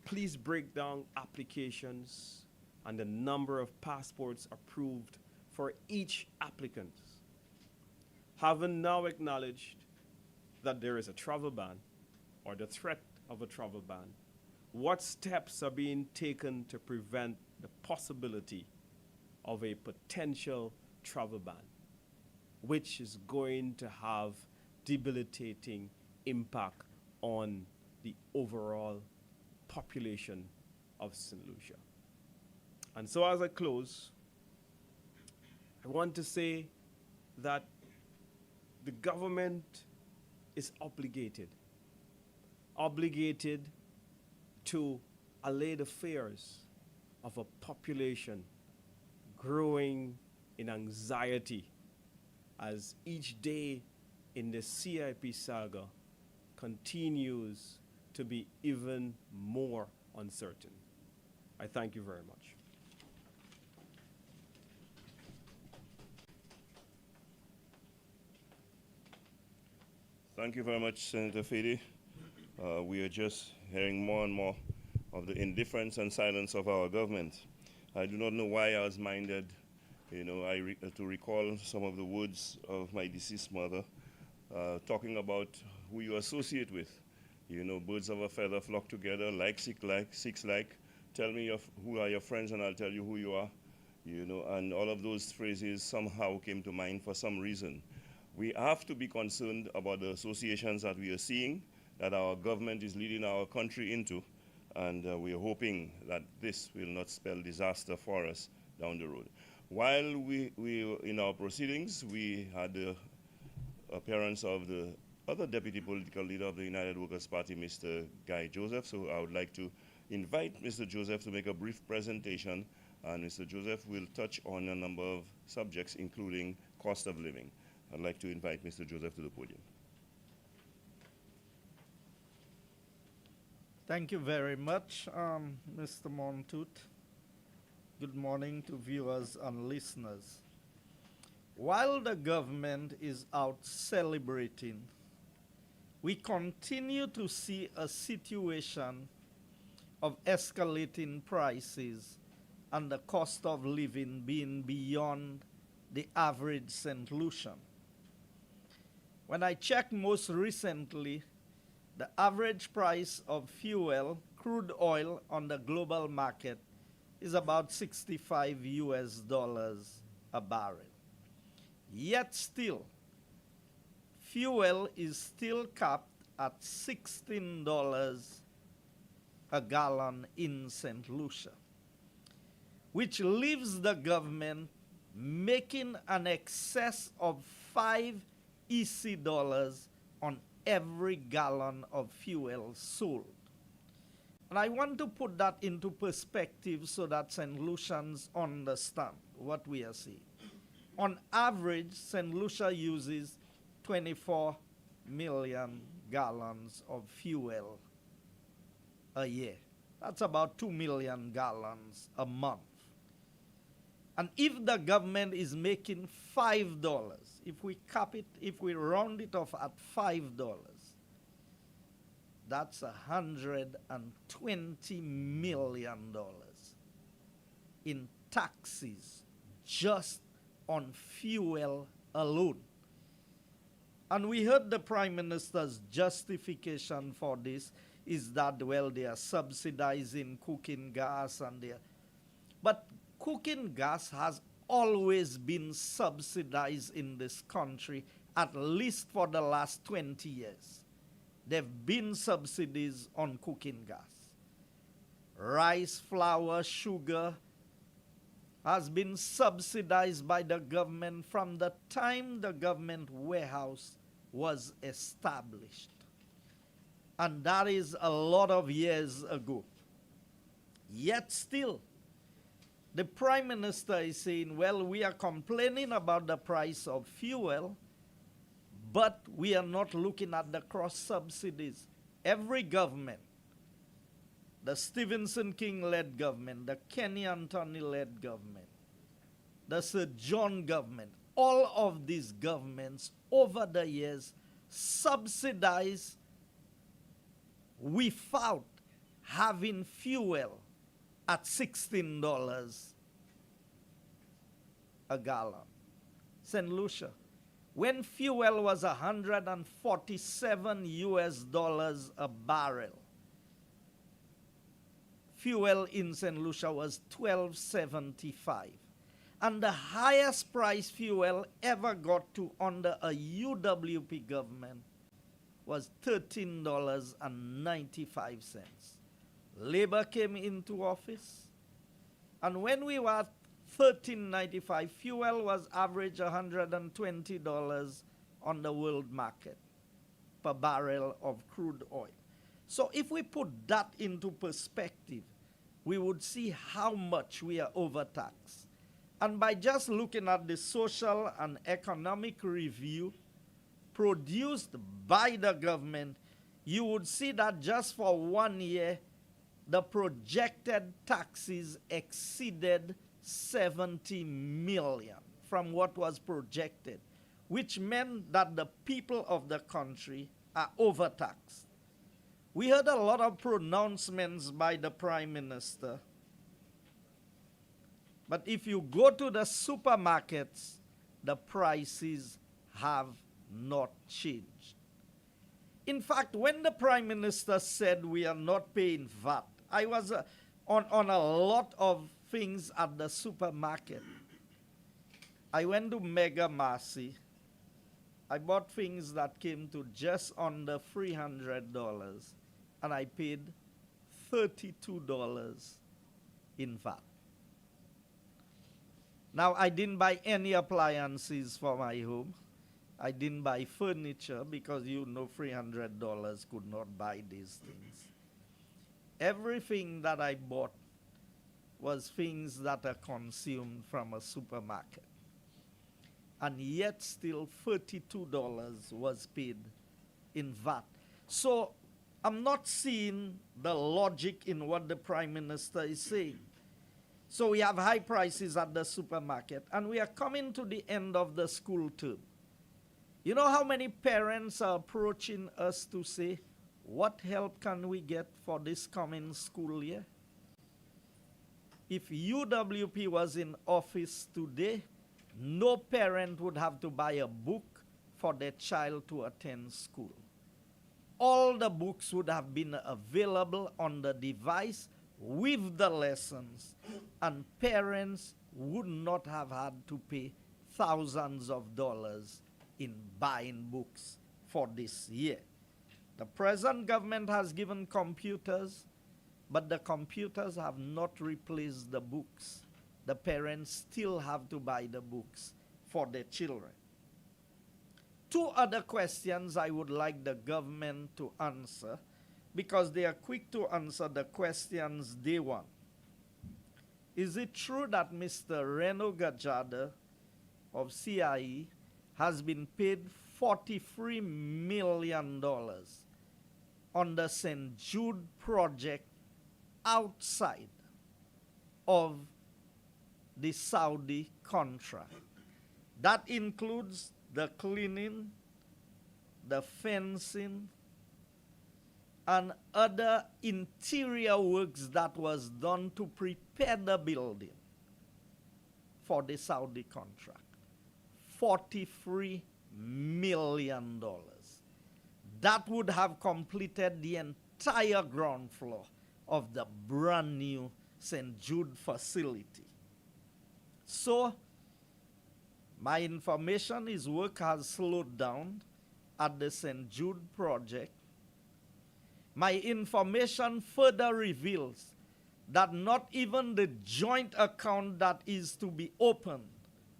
S14: Please break down applications and the number of passports approved for each applicant. Having now acknowledged that there is a travel ban or the threat of a travel ban, what steps are being taken to prevent the possibility of a potential travel ban, which is going to have debilitating impact on the overall population of St. Lucia? And so as I close, I want to say that the government is obligated to allay the fears of a population growing in anxiety as each day in the CIP saga continues to be even more uncertain. I thank you very much.
S11: Thank you very much, Senator Fede. We are just hearing more and more of the indifference and silence of our government. I do not know why I was minded, to recall some of the words of my deceased mother, talking about who you associate with. Birds of a feather flock together, like, six like. Tell me who are your friends and I'll tell you who you are. And all of those phrases somehow came to mind for some reason. We have to be concerned about the associations that we are seeing, that our government is leading our country into, and we are hoping that this will not spell disaster for us down the road. While we in our proceedings, we had appearance of the other deputy political leader of the United Workers' Party, Mr. Guy Joseph. So I would like to invite Mr. Joseph to make a brief presentation, and Mr. Joseph will touch on a number of subjects, including cost of living. I'd like to invite Mr. Joseph to the podium.
S15: Thank you very much, Mr. Montoot. Good morning to viewers and listeners. While the government is out celebrating, we continue to see a situation of escalating prices and the cost of living being beyond the average St. Lucian. When I checked most recently, the average price of fuel, crude oil on the global market is about 65 US dollars a barrel. Yet still, fuel is still capped at $16 a gallon in St. Lucia, which leaves the government making an excess of 5 EC dollars on every gallon of fuel sold. And I want to put that into perspective so that St. Lucians understand what we are seeing. On average, St. Lucia uses 24 million gallons of fuel a year. That's about 2 million gallons a month. And if the government is making $5, if we cap it, if we round it off at $5, that's $120 million in taxes just on fuel alone. And we heard the Prime Minister's justification for this is that, well, they are subsidizing cooking gas and they are, but cooking gas has always been subsidized in this country, at least for the last 20 years. There have been subsidies on cooking gas. Rice, flour, sugar has been subsidized by the government from the time the government warehouse was established. And that is a lot of years ago. Yet still, the Prime Minister is saying, well, we are complaining about the price of fuel, but we are not looking at the cross subsidies. Every government, the Stephenson King-led government, the Kenny Anthony-led government, the Sir John government, all of these governments over the years subsidize without having fuel at $16 a gallon. St. Lucia, when fuel was 147 US dollars a barrel, fuel in St. Lucia was $12.75. And the highest price fuel ever got to under a UWP government was $13.95. Labour came into office, and when we were at $13.95, fuel was average $120 on the world market per barrel of crude oil. So if we put that into perspective, we would see how much we are overtaxed. And by just looking at the social and economic review produced by the government, you would see that just for 1 year, the projected taxes exceeded 70 million from what was projected, which meant that the people of the country are overtaxed. We heard a lot of pronouncements by the Prime Minister, but if you go to the supermarkets, the prices have not changed. In fact, when the Prime Minister said we are not paying VAT, I was on a lot of things at the supermarket. I went to Mega Marcy. I bought things that came to just under $300, and I paid $32 in VAT. Now, I didn't buy any appliances for my home. I didn't buy furniture because you know $300 could not buy these things. Everything that I bought was things that are consumed from a supermarket. And yet still $32 was paid in VAT. So I'm not seeing the logic in what the Prime Minister is saying. So we have high prices at the supermarket, and we are coming to the end of the school term. You know how many parents are approaching us to say, what help can we get for this coming school year? If UWP was in office today, no parent would have to buy a book for their child to attend school. All the books would have been available on the device with the lessons, and parents would not have had to pay thousands of dollars in buying books for this year. The present government has given computers, but the computers have not replaced the books. The parents still have to buy the books for their children. Two other questions I would like the government to answer, because they are quick to answer the questions they want. Is it true that Mr. Reno Gajada of CIE has been paid $43 million on the St. Jude project outside of the Saudi contract? That includes the cleaning, the fencing, and other interior works that was done to prepare the building for the Saudi contract. $43 million. That would have completed the entire ground floor of the brand new St. Jude facility. So, my information is work has slowed down at the St. Jude project. My information further reveals that not even the joint account that is to be opened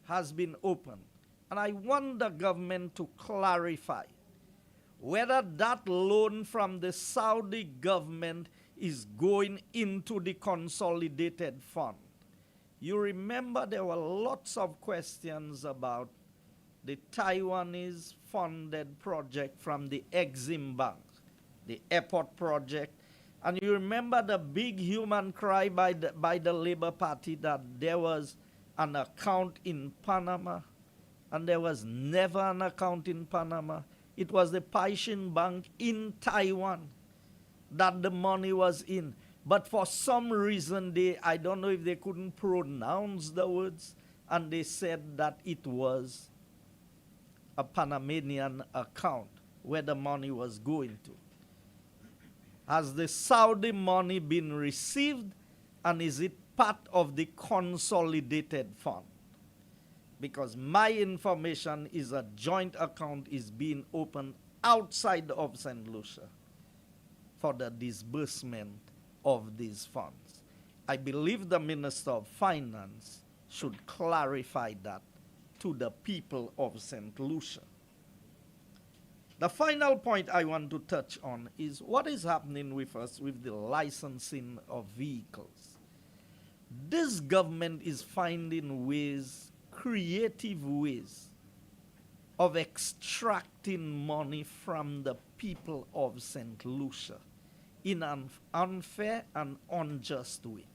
S15: has been opened. And I want the government to clarify whether that loan from the Saudi government is going into the consolidated fund. You remember there were lots of questions about the Taiwanese funded project from the Exim Bank, the airport project. And you remember the big human cry by the Labour Party that there was an account in Panama, and there was never an account in Panama. It was the Paixin Bank in Taiwan that the money was in. But for some reason, I don't know if they couldn't pronounce the words, and they said that it was a Panamanian account where the money was going to. Has the Saudi money been received, and is it part of the consolidated fund? Because my information is a joint account is being opened outside of St. Lucia for the disbursement of these funds. I believe the Minister of Finance should clarify that to the people of St. Lucia. The final point I want to touch on is what is happening with us with the licensing of vehicles. This government is finding ways, creative ways, of extracting money from the people of St. Lucia in an unfair and unjust way.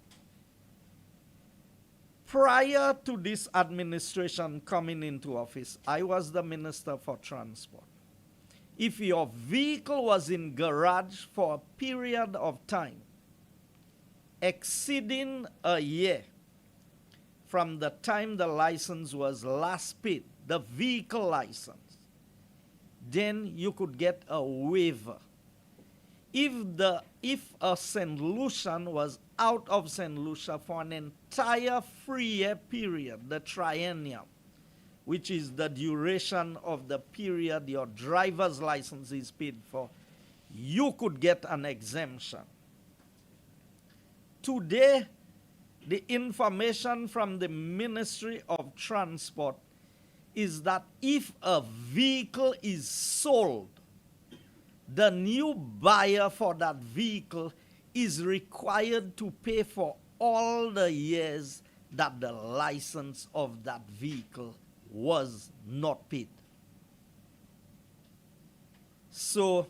S15: Prior to this administration coming into office, I was the Minister for Transport. If your vehicle was in garage for a period of time exceeding a year from the time the license was last paid, the vehicle license, then you could get a waiver. If a St. Lucian was out of St. Lucia for an entire 3-year period, the triennium, which is the duration of the period your driver's license is paid for, you could get an exemption. Today, the information from the Ministry of Transport is that if a vehicle is sold, the new buyer for that vehicle is required to pay for all the years that the license of that vehicle was not paid. So,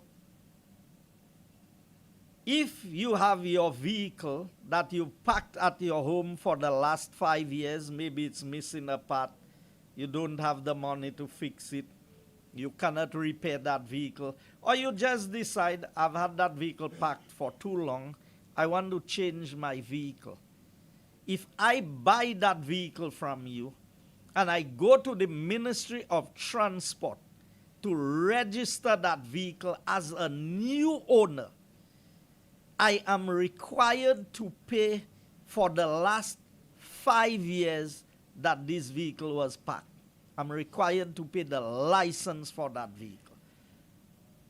S15: if you have your vehicle that you parked at your home for the last 5 years, maybe it's missing a part, you don't have the money to fix it, you cannot repair that vehicle, or you just decide, I've had that vehicle parked for too long, I want to change my vehicle. If I buy that vehicle from you, and I go to the Ministry of Transport to register that vehicle as a new owner, I am required to pay for the last 5 years that this vehicle was parked. I'm required to pay the license for that vehicle.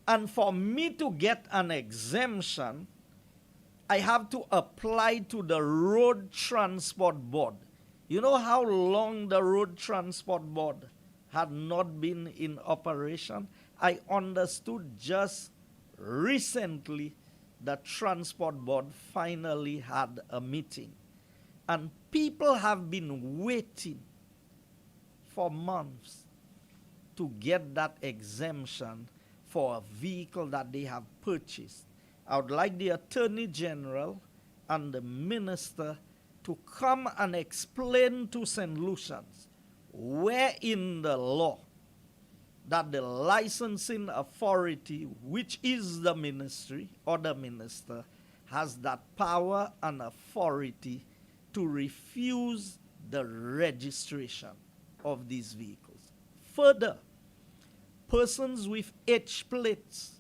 S15: And for me to get an exemption, I have to apply to the Road Transport Board. You know how long the Road Transport Board had not been in operation? I understood just recently the Transport Board finally had a meeting. And people have been waiting for months to get that exemption for a vehicle that they have purchased. I would like the Attorney General and the Minister to come and explain to St. Lucians where in the law that the licensing authority, which is the ministry or the minister, has that power and authority to refuse the registration of these vehicles. Further, persons with H plates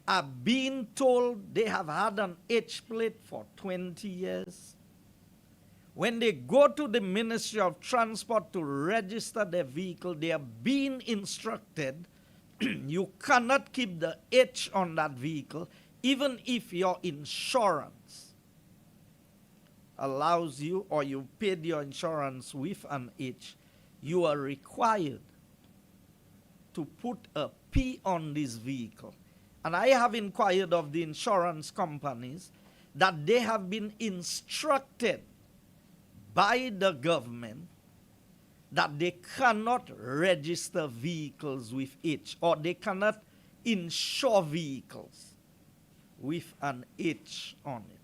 S15: are being told they have had an H plate for 20 years. When they go to the Ministry of Transport to register their vehicle, they are being instructed you cannot keep the H on that vehicle, even if your insurance allows you or you paid your insurance with an H. You are required to put a P on this vehicle. And I have inquired of the insurance companies that they have been instructed by the government that they cannot register vehicles with H, or they cannot insure vehicles with an H on it.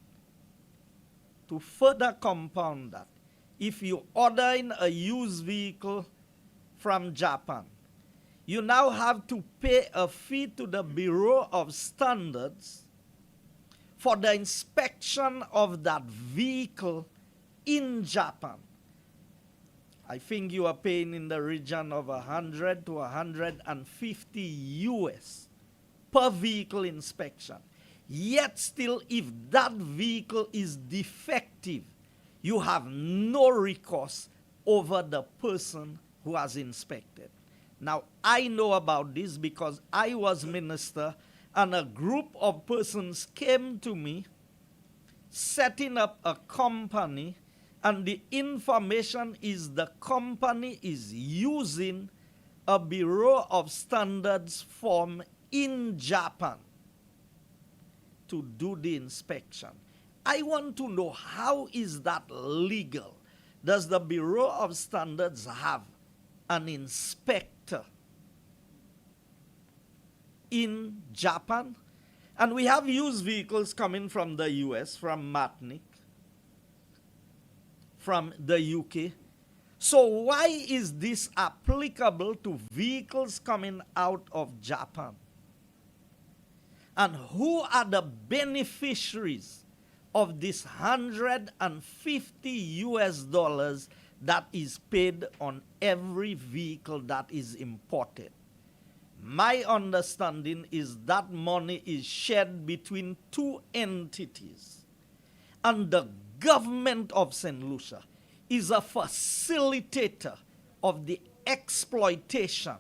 S15: To further compound that, if you order in a used vehicle from Japan, you now have to pay a fee to the Bureau of Standards for the inspection of that vehicle in Japan. I think you are paying in the region of 100 to 150 US per vehicle inspection. Yet still, if that vehicle is defective, you have no recourse over the person who has inspected. Now, I know about this because I was minister and a group of persons came to me setting up a company, and the information is the company is using a Bureau of Standards form in Japan to do the inspection. I want to know, how is that legal? Does the Bureau of Standards have an inspector in Japan? And we have used vehicles coming from the US, from Matnik, from the UK. So why is this applicable to vehicles coming out of Japan? And who are the beneficiaries of this $150 that is paid on every vehicle that is imported? My understanding is that money is shared between two entities. And the government of St. Lucia is a facilitator of the exploitation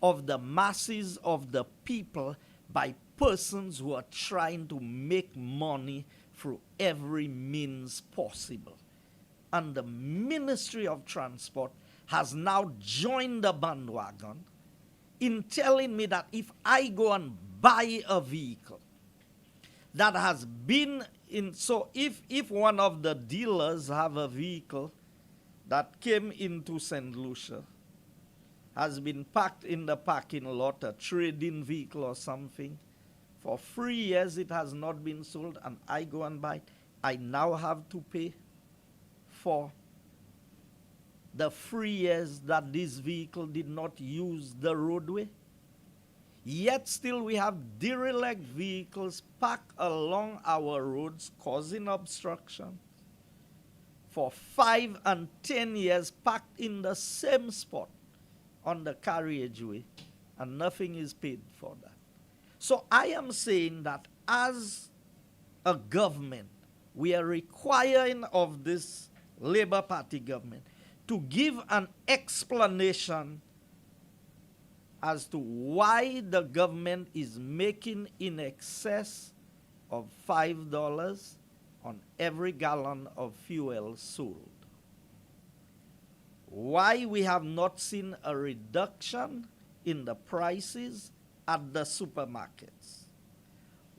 S15: of the masses of the people by persons who are trying to make money through every means possible. And the Ministry of Transport has now joined the bandwagon in telling me that if I go and buy a vehicle that has been in, so if one of the dealers have a vehicle that came into St. Lucia, has been parked in the parking lot, a trade-in vehicle or something, for 3 years it has not been sold, and I go and buy it, I now have to pay for the 3 years that this vehicle did not use the roadway. Yet still we have derelict vehicles parked along our roads causing obstruction for 5 and 10 years, parked in the same spot on the carriageway, and nothing is paid for that. So I am saying that as a government, we are requiring of this Labour Party government to give an explanation as to why the government is making in excess of $5 on every gallon of fuel sold. Why we have not seen a reduction in the prices at the supermarkets.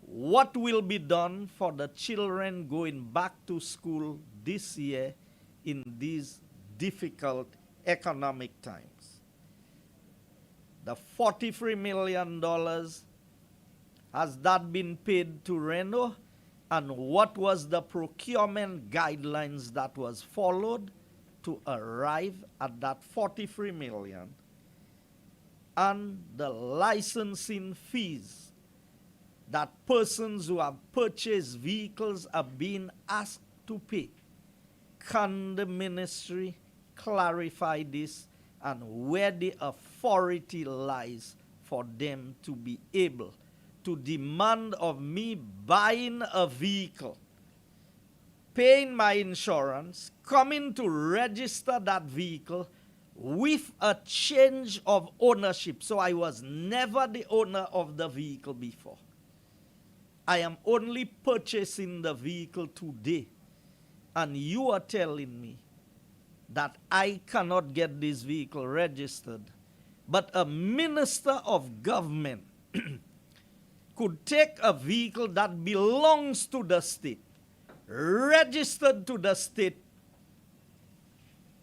S15: What will be done for the children going back to school this year in these difficult economic times? The $43 million, has that been paid to Renault? And what was the procurement guidelines that was followed to arrive at that $43 million? And the licensing fees that persons who have purchased vehicles are being asked to pay. Can the ministry clarify this, and where the authority lies for them to be able to demand of me buying a vehicle, paying my insurance, coming to register that vehicle with a change of ownership? So I was never the owner of the vehicle before. I am only purchasing the vehicle today. And you are telling me that I cannot get this vehicle registered. But a minister of government could take a vehicle that belongs to the state, registered to the state,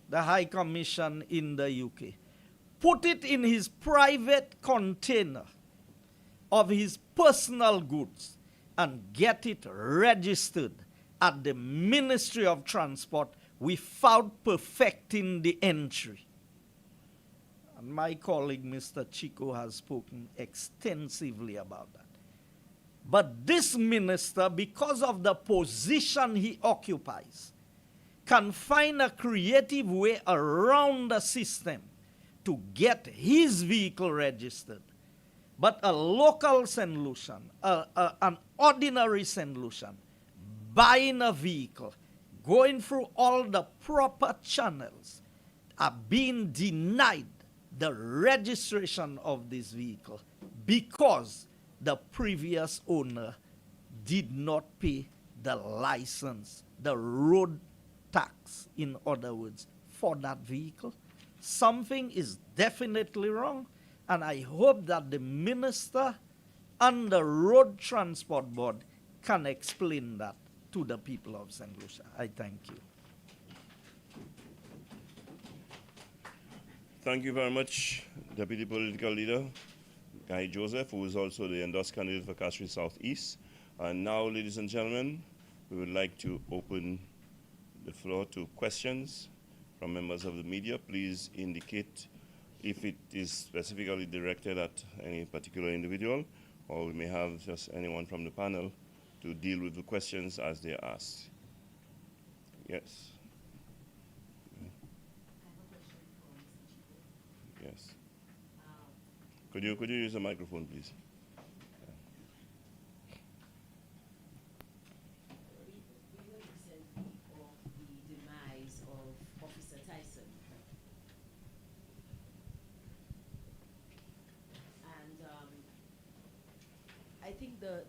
S15: the High Commission in the UK, put it in his private container of his personal goods, and get it registered at the Ministry of Transport without perfecting the entry. And my colleague, Mr. Chico, has spoken extensively about that. But this minister, because of the position he occupies, can find a creative way around the system to get his vehicle registered. But a local St. Lucian, an ordinary St. Lucian, buying a vehicle, going through all the proper channels, are being denied the registration of this vehicle because the previous owner did not pay the license, the road tax, in other words, for that vehicle. Something is definitely wrong, and I hope that the minister and the Road Transport Board can explain that to the people of St. Lucia. I thank you.
S11: Thank you very much, Deputy Political Leader Guy Joseph, who is also the endorsed candidate for Castries Southeast. And now, ladies and gentlemen, we would like to open the floor to questions from members of the media. Please indicate if it is specifically directed at any particular individual, or we may have just anyone from the panel to deal with the questions as they are asked. Yes. Yes. Could you use the microphone, please?
S16: I think the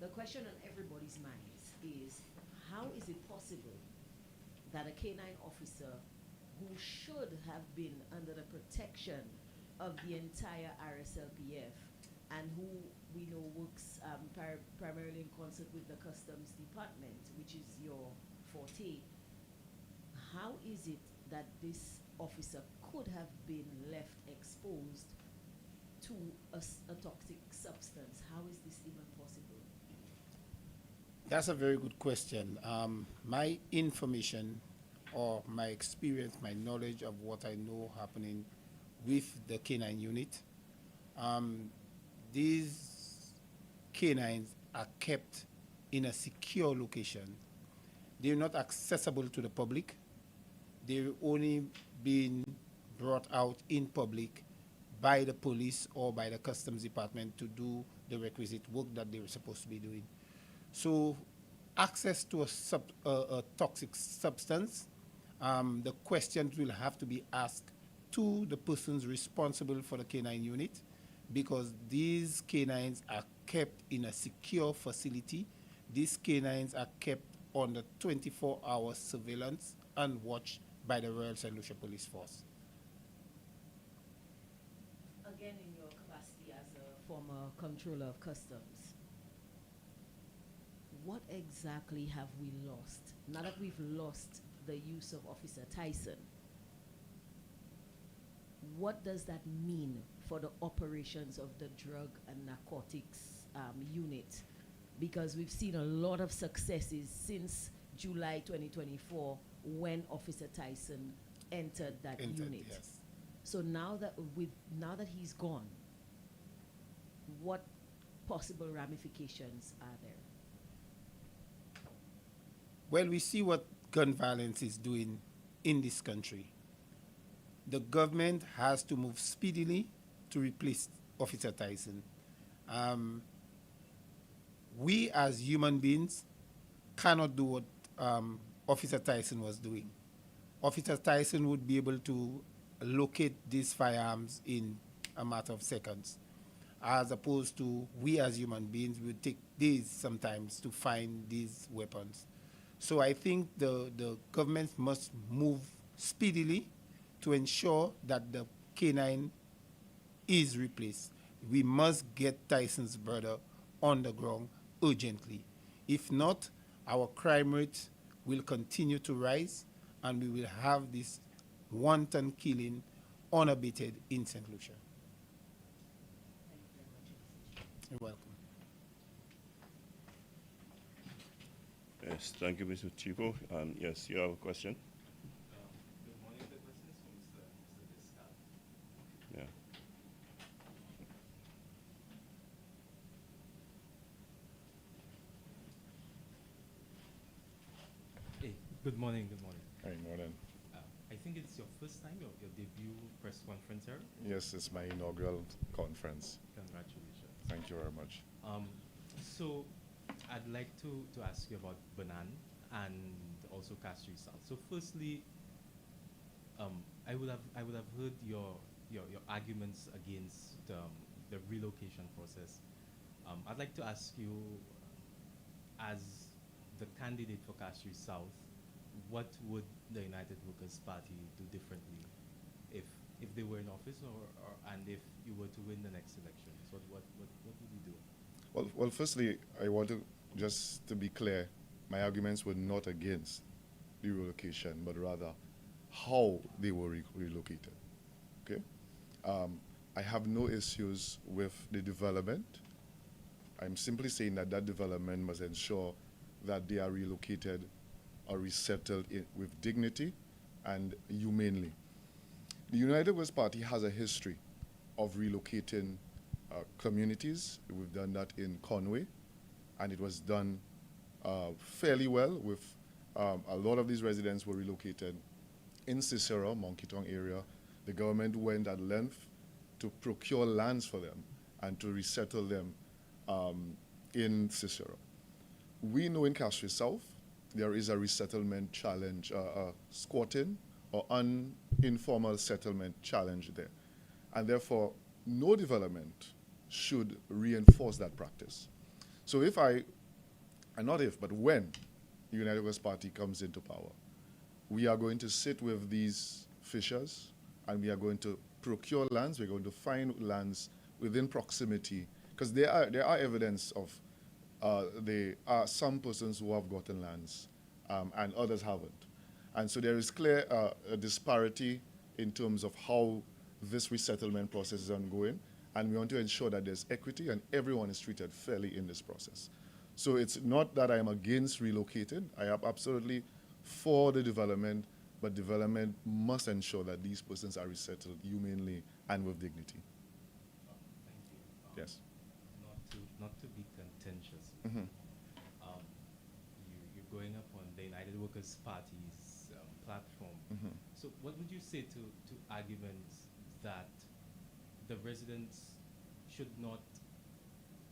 S16: question on everybody's minds is, how is it possible that a canine officer who should have been under the protection of the entire RSLPF and who we know works primarily in concert with the Customs Department, which is your forte. How is it that this officer could have been left exposed to a toxic substance? How is this even possible?
S12: That's a very good question. My information or my experience, my knowledge of what I know happening with the canine unit, these canines are kept in a secure location. They're not accessible to the public. They're only being brought out in public by the police or by the Customs Department to do the requisite work that they're supposed to be doing. So access to a toxic substance, the questions will have to be asked to the persons responsible for the canine unit, because these canines are kept in a secure facility. These canines are kept under 24-hour surveillance and watch by the Royal St. Lucia Police Force.
S16: Again, in your capacity as a former controller of customs, what exactly have we lost? Now that we've lost the use of Officer Tyson, what does that mean for the operations of the drug and narcotics unit? Because we've seen a lot of successes since July 2024 when Officer Tyson entered that unit.
S12: Yes.
S16: So now that he's gone, what possible ramifications are there?
S12: Well, we see what gun violence is doing in this country. The government has to move speedily to replace Officer Tyson. We as human beings cannot do what Officer Tyson was doing. Officer Tyson would be able to locate these firearms in a matter of seconds, as opposed to we as human beings would take days sometimes to find these weapons. So I think the government must move speedily to ensure that the canine is replaced. We must get Tyson's brother on the ground urgently. If not, our crime rate will continue to rise and we will have this wanton killing unabated in St. Lucia. You're welcome.
S11: Yes, thank you, Mr. Chico. Yes, you have a question?
S17: Good morning. The question is from Mr. Discal.
S11: Yeah.
S17: Hey, good morning. Good morning.
S13: Hi, morning.
S17: I think it's your first time, your debut press conference here.
S13: Yes, it's my inaugural conference.
S17: Congratulations.
S13: Thank you very much.
S17: So I'd like to ask you about Banan and also Castries South. So firstly, I would have heard your arguments against the relocation process. I'd like to ask you, as the candidate for Castries South, what would the United Workers' Party do differently if they were in office, and if you were to win the next elections? What would you do?
S13: Well, firstly, I want to just to be clear, my arguments were not against the relocation, but rather how they were relocated. Okay, I have no issues with the development. I'm simply saying that development must ensure that they are relocated or resettled with dignity and humanely. The United Workers' Party has a history of relocating communities. We've done that in Conway, and it was done fairly well. With a lot of these residents were relocated in Cicero, Monkey Tongue area. The government went at length to procure lands for them and to resettle them in Cicero. We know in Castries South there is a resettlement challenge, squatting or informal settlement challenge there, and therefore no development should reinforce that practice. So when the United Workers' Party comes into power, we are going to sit with these fissures, and we are going to procure lands. We're going to find lands within proximity, because there are evidence of there are some persons who have gotten lands and others haven't. And so there is clear a disparity in terms of how this resettlement process is ongoing, and we want to ensure that there's equity and everyone is treated fairly in this process. So it's not that I'm against relocating. I am absolutely for the development, but development must ensure that these persons are resettled humanely and with dignity. Yes.
S17: Not to be contentious.
S13: Mhm.
S17: You're going up on the United Workers' Party's platform.
S13: Mhm.
S17: So what would you say to arguments that the residents should not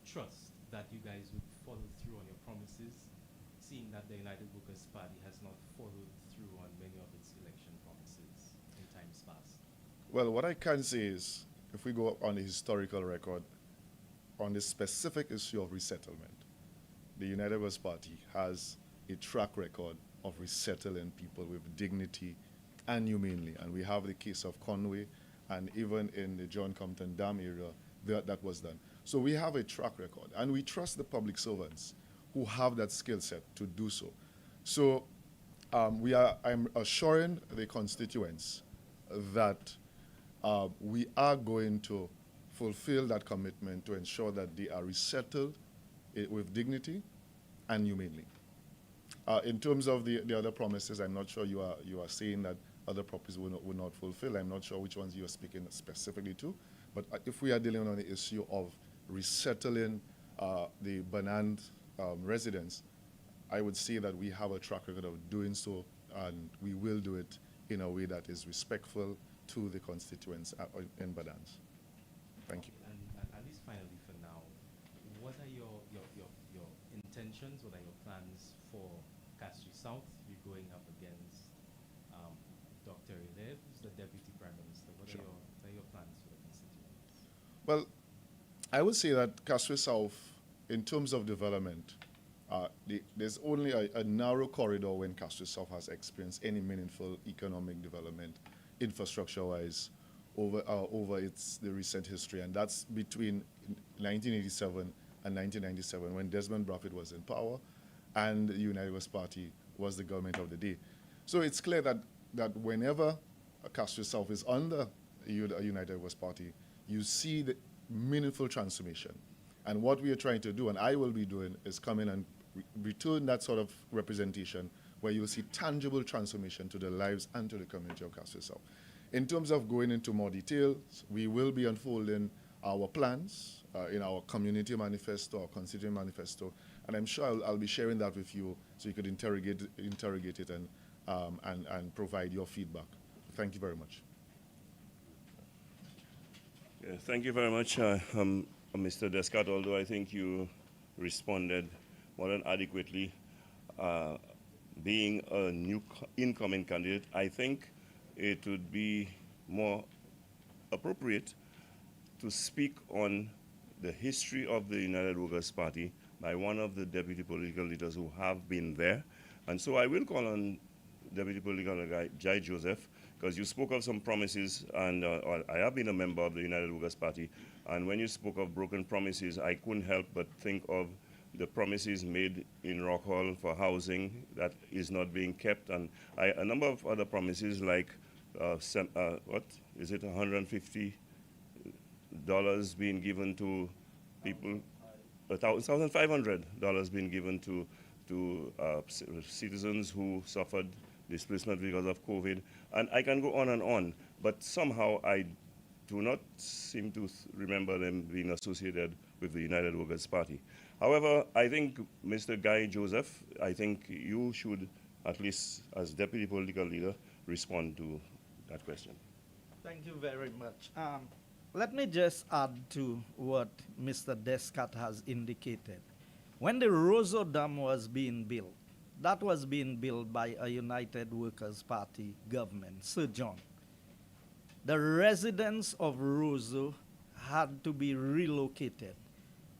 S17: trust that you guys would follow through on your promises, seeing that the United Workers' Party has not followed through on many of its election promises in times past?
S13: Well, what I can say is, if we go up on the historical record, on the specific issue of resettlement, the United Workers' Party has a track record of resettling people with dignity and humanely. And we have the case of Conway, and even in the John Compton Dam area, that was done. So we have a track record, and we trust the public servants who have that skill set to do so. So I'm assuring the constituents that we are going to fulfill that commitment to ensure that they are resettled with dignity and humanely. In terms of the other promises, I'm not sure you are saying that other promises will not fulfill. I'm not sure which ones you are speaking specifically to. But if we are dealing on the issue of resettling the Banan residents, I would say that we have a track record of doing so, and we will do it in a way that is respectful to the constituents in Banan. Thank you.
S17: And at least finally for now, what are your intentions, what are your plans for Castries South? You're going up against Dr. Eleb, who's the Deputy Prime Minister. What are your plans for the constituents?
S13: Well, I would say that Castries South, in terms of development, there's only a narrow corridor when Castries South has experienced any meaningful economic development, infrastructure-wise, over the recent history, and that's between 1987 and 1997, when Desmond Bradford was in power and the United Workers' Party was the government of the day. So it's clear that whenever Castries South is under a United Workers' Party, you see the meaningful transformation. And what we are trying to do, and I will be doing, is come in and return that sort of representation where you'll see tangible transformation to the lives and to the community of Castries South. In terms of going into more details, we will be unfolding our plans in our community manifesto, our constituent manifesto, and I'm sure I'll be sharing that with you so you could interrogate it and provide your feedback. Thank you very much.
S11: Yeah, thank you very much, Mr. Descartes, although I think you responded more than adequately. Being a new incoming candidate, I think it would be more appropriate to speak on the history of the United Workers' Party by one of the deputy political leaders who have been there. And so I will call on Deputy Political Leader Guy Joseph, because you spoke of some promises, and I have been a member of the United Workers' Party, and when you spoke of broken promises, I couldn't help but think of the promises made in Rock Hall for housing that is not being kept, and a number of other promises like, what is it, $150 being given to people, $1,500 being given to citizens who suffered displacement because of COVID, and I can go on, but somehow I do not seem to remember them being associated with the United Workers' Party. However, I think, Mr. Guy Joseph, I think you should, at least as Deputy Political Leader, respond to that question.
S15: Thank you very much. Let me just add to what Mr. Descartes has indicated. When the Roseau Dam was being built, that was being built by a United Workers' Party government, Sir John. The residents of Roseau had to be relocated,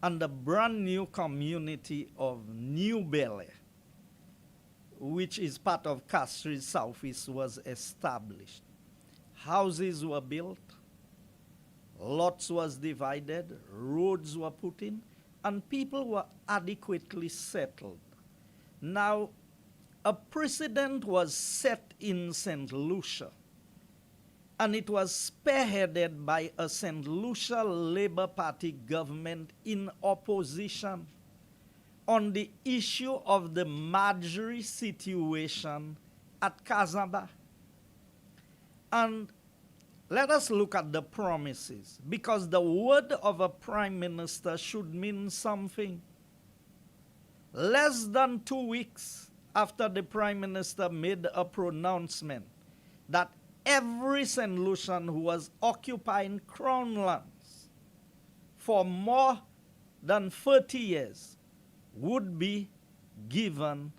S15: and the brand new community of New Bel Air, which is part of Castries Southeast, was established. houses were built, lots was divided, roads were put in, and people were adequately settled. Now, a precedent was set in St. Lucia, and it was spearheaded by a St. Lucia Labour Party government in opposition on the issue of the Marjorie situation at Kazamba. And let us look at the promises, because the word of a prime minister should mean something. Less than 2 weeks after the prime minister made a pronouncement that every St. Lucian who was occupying crown lands for more than 30 years would be given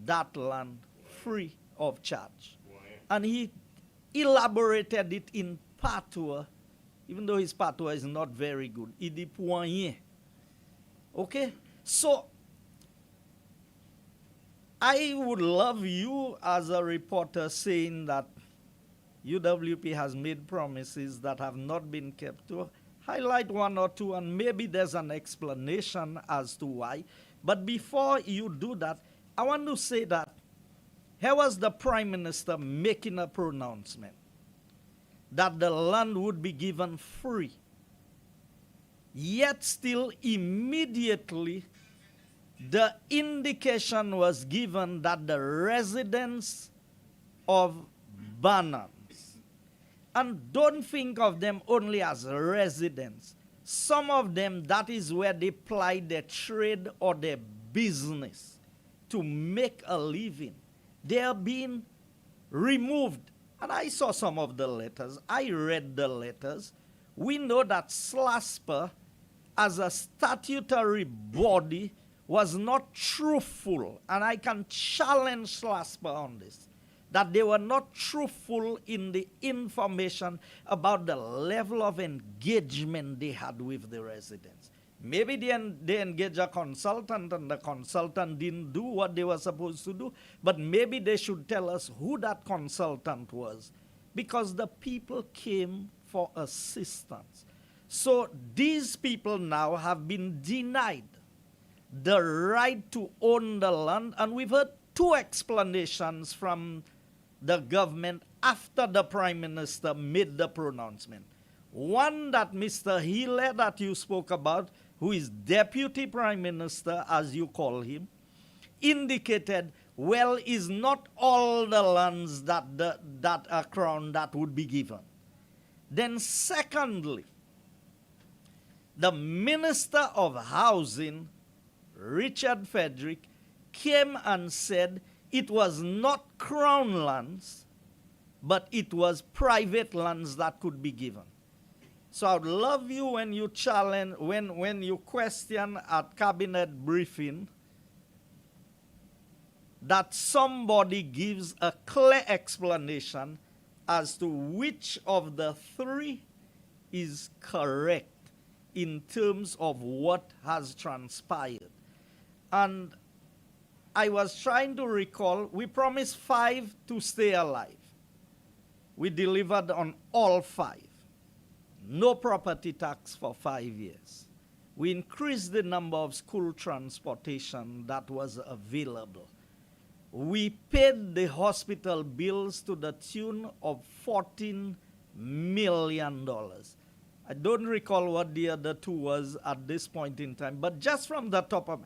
S15: that land free of charge. And he elaborated it in patois, even though his patois is not very good. Il dit poignet. Okay? So, I would love you as a reporter saying that UWP has made promises that have not been kept, to highlight one or two, and maybe there's an explanation as to why. But before you do that, I want to say that here was the Prime Minister making a pronouncement that the land would be given free. Yet still immediately the indication was given that the residents of Banan, and don't think of them only as residents, some of them, that is where they ply their trade or their business to make a living. They are being removed. And I saw some of the letters. I read the letters. We know that SLASPA, as a statutory body, was not truthful. And I can challenge SLASPA on this, that they were not truthful in the information about the level of engagement they had with the residents. Maybe they engaged a consultant and the consultant didn't do what they were supposed to do, but maybe they should tell us who that consultant was, because the people came for assistance. So these people now have been denied the right to own the land, and we've heard two explanations from the government after the Prime Minister made the pronouncement. One, that Mr. Healy that you spoke about, who is Deputy Prime Minister, as you call him, indicated, well, is not all the lands that are crown that would be given. Then secondly, the Minister of Housing, Richard Frederick, came and said it was not crown lands, but it was private lands that could be given. So I would love you when you challenge, when you question at cabinet briefing, that somebody gives a clear explanation as to which of the three is correct in terms of what has transpired. And I was trying to recall, we promised 5 to stay alive. We delivered on all 5. No property tax for 5 years. We increased the number of school transportation that was available. We paid the hospital bills to the tune of $14 million. I don't recall what the other two was at this point in time, but just from the top of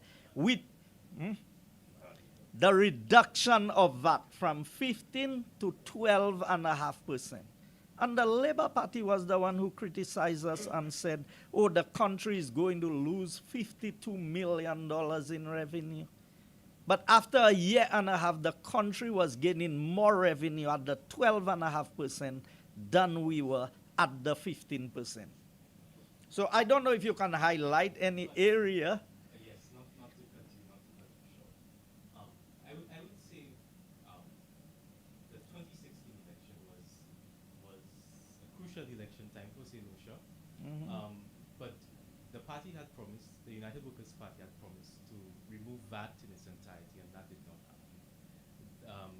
S15: the reduction of VAT from 15 to 12.5%. And the Labour Party was the one who criticized us and said, oh, the country is going to lose $52 million in revenue. But after a year and a half, the country was gaining more revenue at the 12.5% than we were at the 15%. So I don't know if you can highlight any area.
S17: Yes, not to continue, not to cut you short. I would say the 2016 election was a crucial election time for St. Lucia. But the party had promised, the United Workers' Party had promised to remove VAT in its entirety, and that did not happen.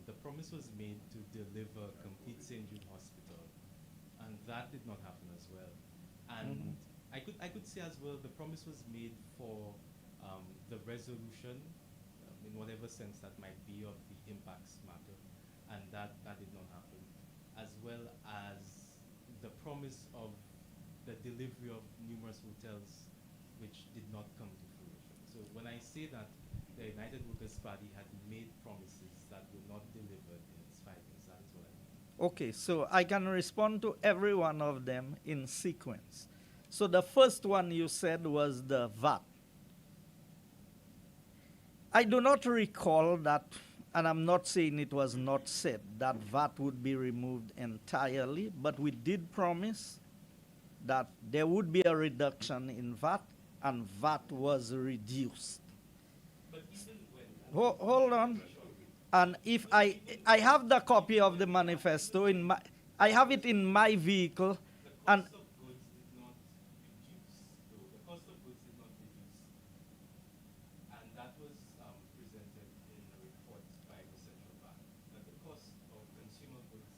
S17: The promise was made to deliver complete St. Jude Hospital that did not happen as well. And I could say as well, the promise was made for the resolution, in whatever sense that might be, of the impacts matter, and that did not happen, as well as the promise of the delivery of numerous hotels, which did not come to fruition. So when I say that the United Workers' Party had made promises that were not delivered in its 5 years, that is what I mean.
S15: Okay, so I can respond to every one of them in sequence. So the first one you said was the VAT. I do not recall that, and I'm not saying it was not said, that VAT would be removed entirely, but we did promise that there would be a reduction in VAT, and VAT was reduced.
S17: But even when
S15: Hold on. And if I have the copy of the manifesto in my, I have it in my vehicle, and
S17: the cost of goods did not reduce, and that was presented in a report by the central bank, that the cost of consumer goods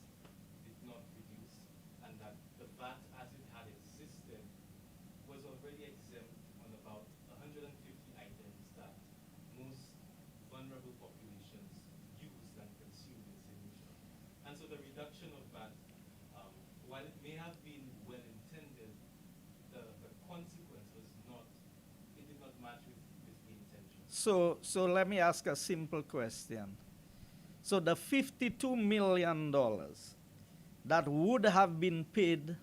S17: did not reduce, and that the VAT as it had existed was already exempt on about 150 items that most vulnerable populations used and consumed in St. Lucia. And so the reduction of VAT, while it may have been well intended, the consequence was not, it did not match with the intention.
S15: so let me ask a simple question. So the $52 million that would have been paid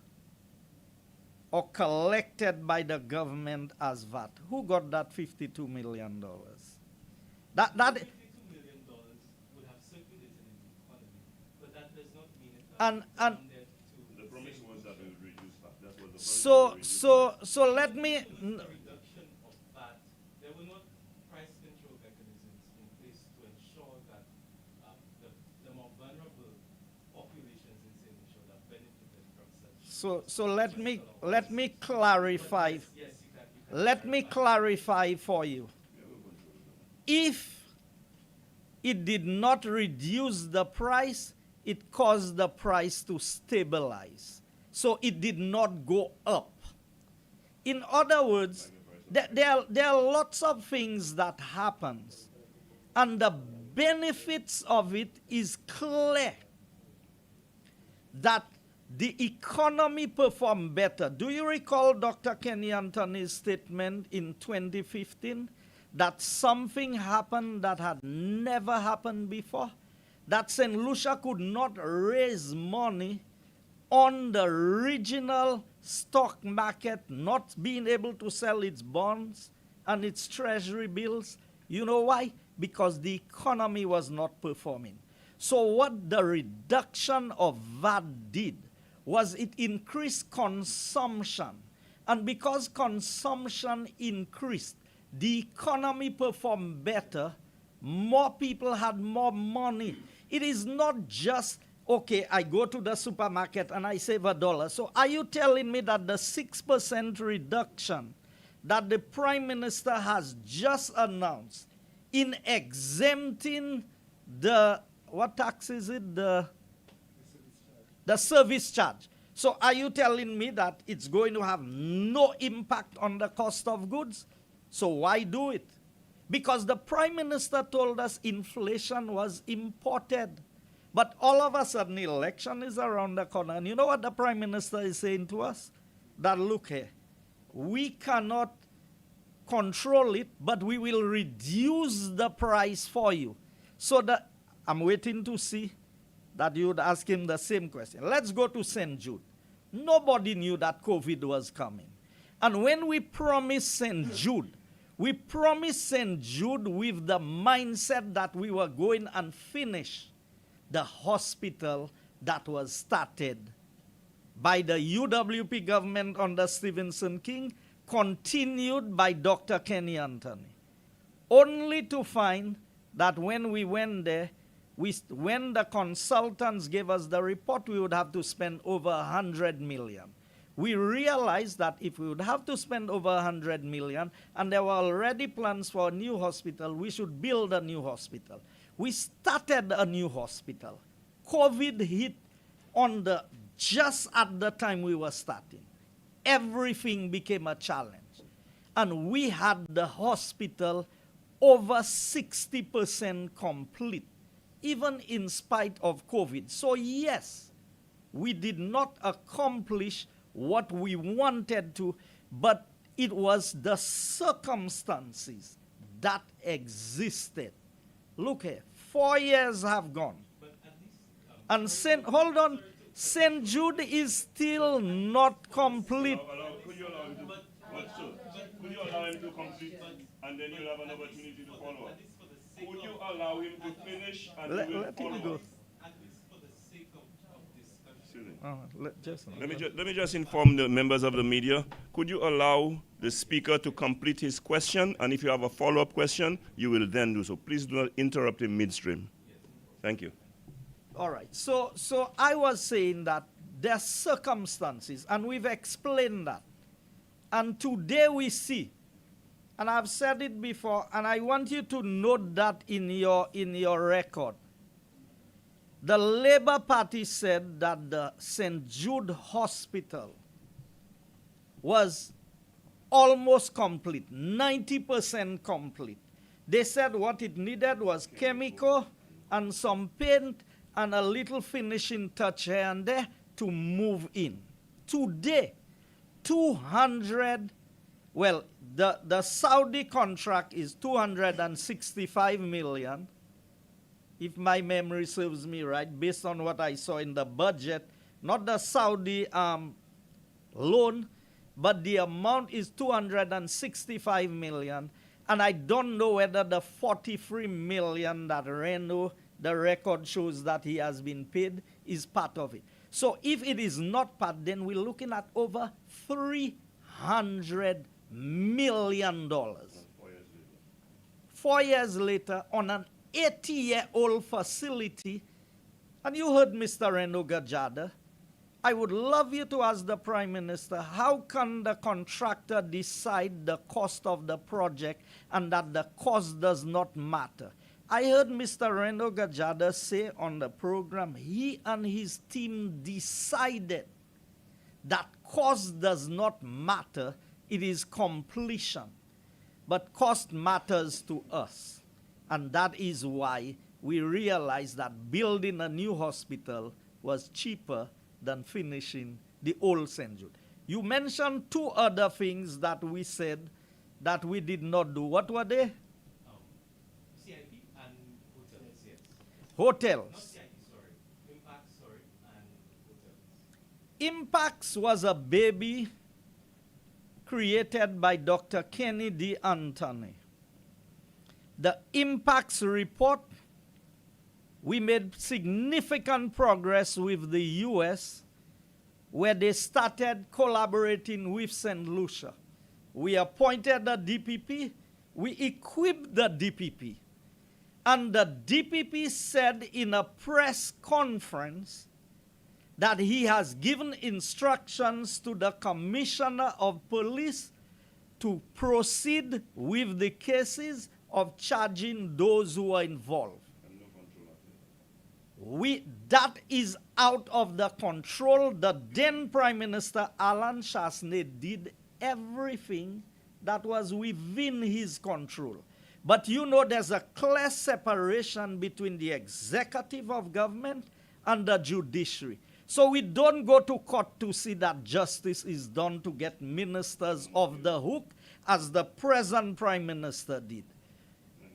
S15: or collected by the government as VAT, who got that $52 million? That
S17: $52 million would have circulated in the economy, but that does not mean it
S15: and
S11: The promise was that we would reduce VAT. That's what the promise
S15: so let me
S17: the reduction of VAT. There were not price control mechanisms in place to ensure that the more vulnerable populations in St. Lucia that benefited from such.
S15: so let me clarify. Let me clarify for you. If it did not reduce the price, it caused the price to stabilize. So it did not go up. In other words, there are lots of things that happens, and the benefits of it is clear that the economy performed better. Do you recall Dr. Kenny Anthony's statement in 2015 that something happened that had never happened before? That St. Lucia could not raise money on the regional stock market, not being able to sell its bonds and its treasury bills. You know why? Because the economy was not performing. So what the reduction of VAT did was it increased consumption. And because consumption increased, the economy performed better, more people had more money. It is not just, okay, I go to the supermarket and I save $1. So are you telling me that the 6% reduction that the Prime Minister has just announced in exempting the, what tax is it? The service charge. So are you telling me that it's going to have no impact on the cost of goods? So why do it? Because the Prime Minister told us inflation was imported. But all of a sudden, election is around the corner. And you know what the Prime Minister is saying to us? That look here, we cannot control it, but we will reduce the price for you. So that I'm waiting to see that you would ask him the same question. Let's go to St. Jude. Nobody knew that COVID was coming. And when we promised St. Jude, we promised St. Jude with the mindset that we were going and finish the hospital that was started by the UWP government under Stevenson King, continued by Dr. Kenny Anthony. Only to find that when we went there, when the consultants gave us the report, we would have to spend over $100 million. We realized that if we would have to spend over $100 million, and there were already plans for a new hospital, we should build a new hospital. We started a new hospital. COVID hit on the just at the time we were starting, everything became a challenge. And we had the hospital over 60% complete, even in spite of COVID. So yes, we did not accomplish what we wanted to, but it was the circumstances that existed. Look here, 4 years have gone. And hold on, St. Jude is still not complete.
S11: Could you allow him to complete, and then you'll have an opportunity to follow up? Could you allow him to finish, and
S15: Let
S11: we'll
S15: him
S11: follow
S15: go.
S11: up?
S15: Jason.
S11: Let me just inform the members of the media. Could you allow the speaker to complete his question, and if you have a follow-up question, you will then do so. Please do not interrupt him midstream. Thank you.
S15: All right. So I was saying that there are circumstances, and we've explained that. And today we see, and I've said it before, and I want you to note that in your record. The Labour Party said that the St. Jude Hospital was almost complete, 90% complete. They said what it needed was chemical and some paint and a little finishing touch here and there to move in. Today, 200, well, the Saudi contract is 265 million, if my memory serves me right, based on what I saw in the budget, not the Saudi loan, but the amount is 265 million. And I don't know whether the 43 million that Reno, the record shows that he has been paid, is part of it. So if it is not part, then we're looking at over $300 million. 4 years later, on an 80-year-old facility, and you heard Mr. Reno Gajada, I would love you to ask the Prime Minister, how can the contractor decide the cost of the project and that the cost does not matter? I heard Mr. Reno Gajada say on the program, he and his team decided that cost does not matter, it is completion. But cost matters to us. And that is why we realized that building a new hospital was cheaper than finishing the old St. Jude. You mentioned two other things that we said that we did not do. What were they?
S17: CIP and hotels, yes.
S15: Hotels.
S17: Not CIP, sorry. Impacts, sorry, and hotels.
S15: Impacts was a baby created by Dr. Kenny D. Anthony. The impacts report, we made significant progress with the U.S. where they started collaborating with St. Lucia. We appointed the DPP, we equipped the DPP, and the DPP said in a press conference that he has given instructions to the Commissioner of Police to proceed with the cases of charging those who are involved. That is out of the control. The then Prime Minister Alan Chasney did everything that was within his control. But you know there's a clear separation between the executive of government and the judiciary. So we don't go to court to see that justice is done to get ministers off the hook as the present Prime Minister did.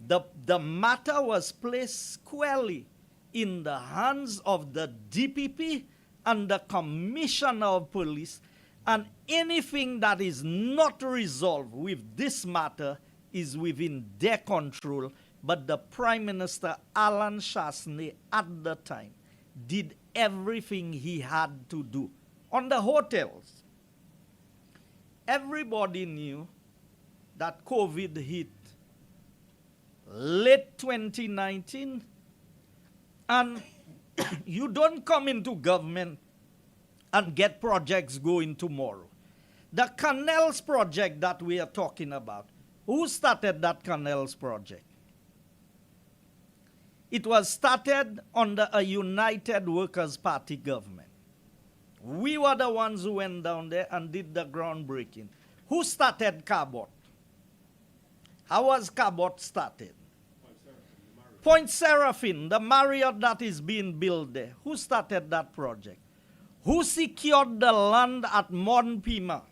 S15: The matter was placed squarely in the hands of the DPP and the Commissioner of Police, and anything that is not resolved with this matter is within their control. But the Prime Minister, Alan Chasney, at the time, did everything he had to do. On the hotels, everybody knew that COVID hit late 2019, and you don't come into government and get projects going tomorrow. The canals project that we are talking about, who started that canals project? It was started under a United Workers' Party government. We were the ones who went down there and did the groundbreaking. Who started Cabot? How was Cabot started? Point Seraphim, the Marriott that is being built there. Who started that project? Who secured the land at Mon Pima?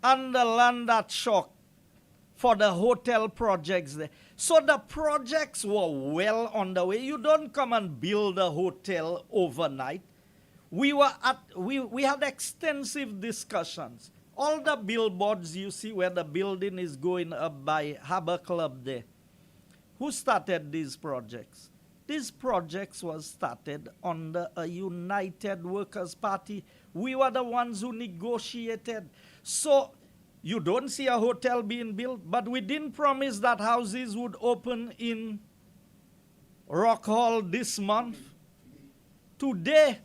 S15: And the land at Shock for the hotel projects there. So the projects were well on the way. You don't come and build a hotel overnight. We had extensive discussions. All the billboards you see where the building is going up by Harbor Club there. Who started these projects? These projects was started under a United Workers' Party. We were the ones who negotiated. So you don't see a hotel being built, but we didn't promise that houses would open in Rock Hall this month. Today,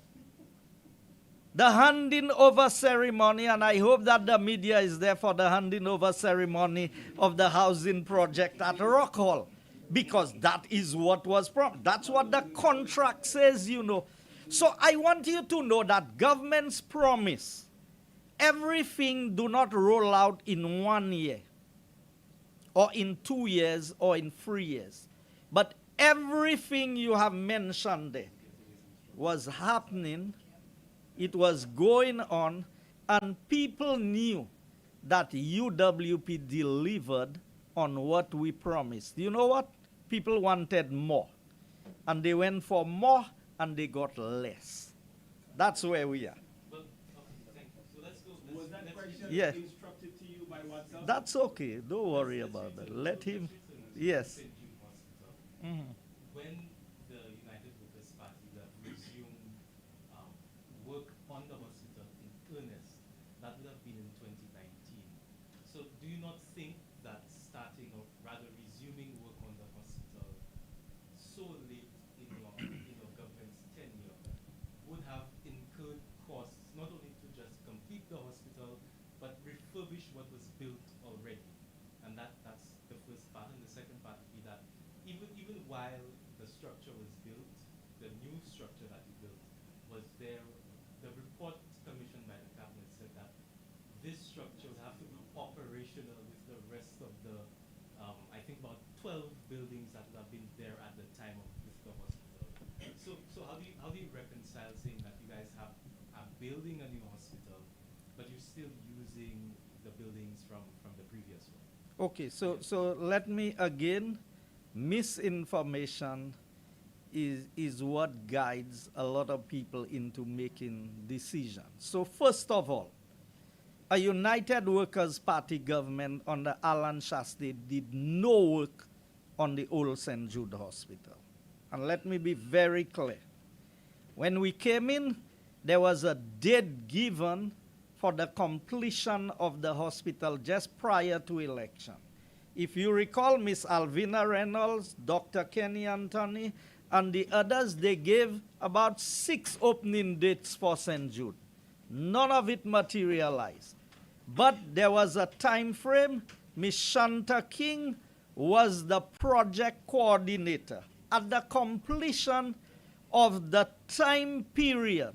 S15: the handing over ceremony, and I hope that the media is there for the handing over ceremony of the housing project at Rock Hall, because that is what was promised. That's what the contract says, you know. So I want you to know that government's promise, everything do not roll out in 1 year, or in 2 years, or in 3 years. But everything you have mentioned there was happening. It was going on, and people knew that UWP delivered on what we promised. You know what? People wanted more, and they went for more, and they got less. That's where we are.
S17: Well, okay, thank you. So let's go. Was that question
S15: instructed to you by WhatsApp? That's okay. Don't worry about that. Let him. Yes. Mm-hmm.
S17: When the United Workers' Party resumed work on the hospital in earnest, that would have been in 2019. So do you not think that starting, or rather resuming work on the hospital so late in your government's tenure would have incurred costs, not only to just complete the hospital, but refurbish what was built already? And that's the first part. And the second part would be that even while the structure was built, the new structure that you built, was there, the report commissioned by the cabinet said that this structure would have to be operational with the rest of the, I think about 12 buildings that would have been there at the time of the hospital. So how do you reconcile saying that you guys are building a new hospital, but you're still using the buildings from the previous one?
S15: Okay, so let me again, misinformation is what guides a lot of people into making decisions. So first of all, a United Workers' Party government under Alan Shaste did no work on the old St. Jude Hospital. And let me be very clear. When we came in, there was a date given for the completion of the hospital just prior to election. If you recall, Miss Alvina Reynolds, Dr. Kenny Anthony, and the others, they gave about 6 opening dates for St. Jude. None of it materialized. But there was a time frame. Miss Shanta King was the project coordinator. At the completion of the time period,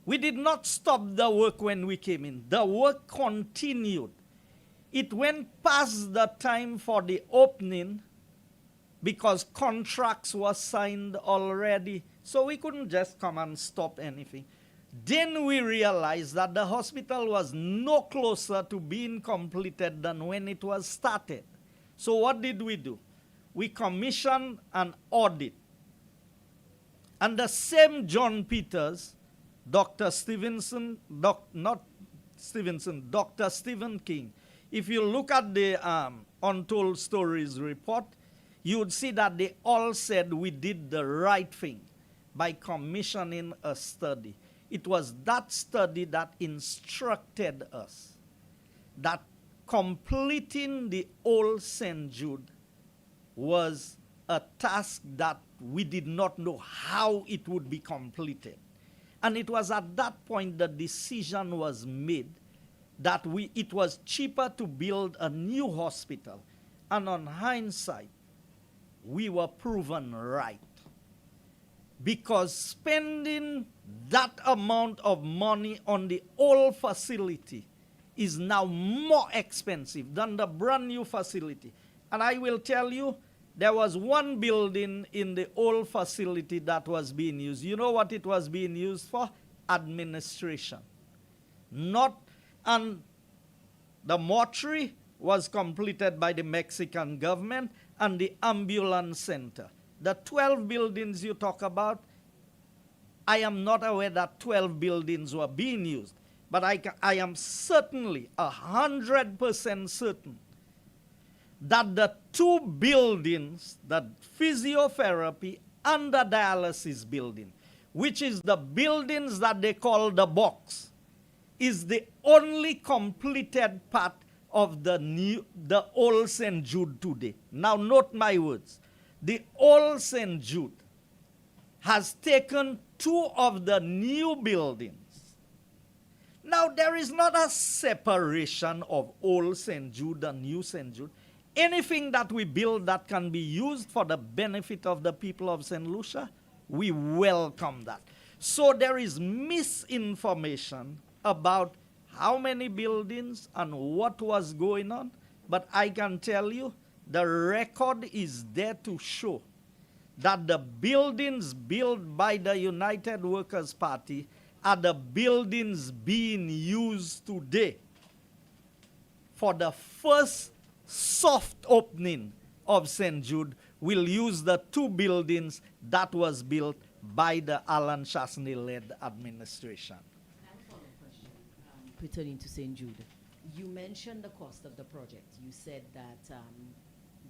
S15: we did not stop the work when we came in. The work continued. It went past the time for the opening because contracts were signed already. So we couldn't just come and stop anything. Then we realized that the hospital was no closer to being completed than when it was started. So what did we do? We commissioned an audit. And the same John Peters, Dr. Stevenson, Dr. Stephen King, if you look at the Untold Stories report, you would see that they all said we did the right thing by commissioning a study. It was that study that instructed us that completing the old St. Jude was a task that we did not know how it would be completed. And it was at that point the decision was made that it was cheaper to build a new hospital. And on hindsight, we were proven right. because spending that amount of money on the old facility is now more expensive than the brand new facility. And I will tell you, there was one building in the old facility that was being used. You know what it was being used for? Administration. And the mortuary was completed by the Mexican government and the ambulance center. The 12 buildings you talk about, I am not aware that 12 buildings were being used. But I am certainly 100% certain that the 2 buildings, the physiotherapy and the dialysis building, which is the buildings that they call the box, is the only completed part of the old St. Jude today. Now note my words. The old St. Jude has taken 2 of the new buildings. Now there is not a separation of old St. Jude and new St. Jude. Anything that we build that can be used for the benefit of the people of St. Lucia, we welcome that. So there is misinformation about how many buildings and what was going on, but I can tell you the record is there to show that the buildings built by the United Workers' Party are the buildings being used today for the first soft opening of St. Jude. We'll use the 2 buildings that was built by the Alan Chasney-led administration.
S16: Pertaining to St. Jude, you mentioned the cost of the project. You said that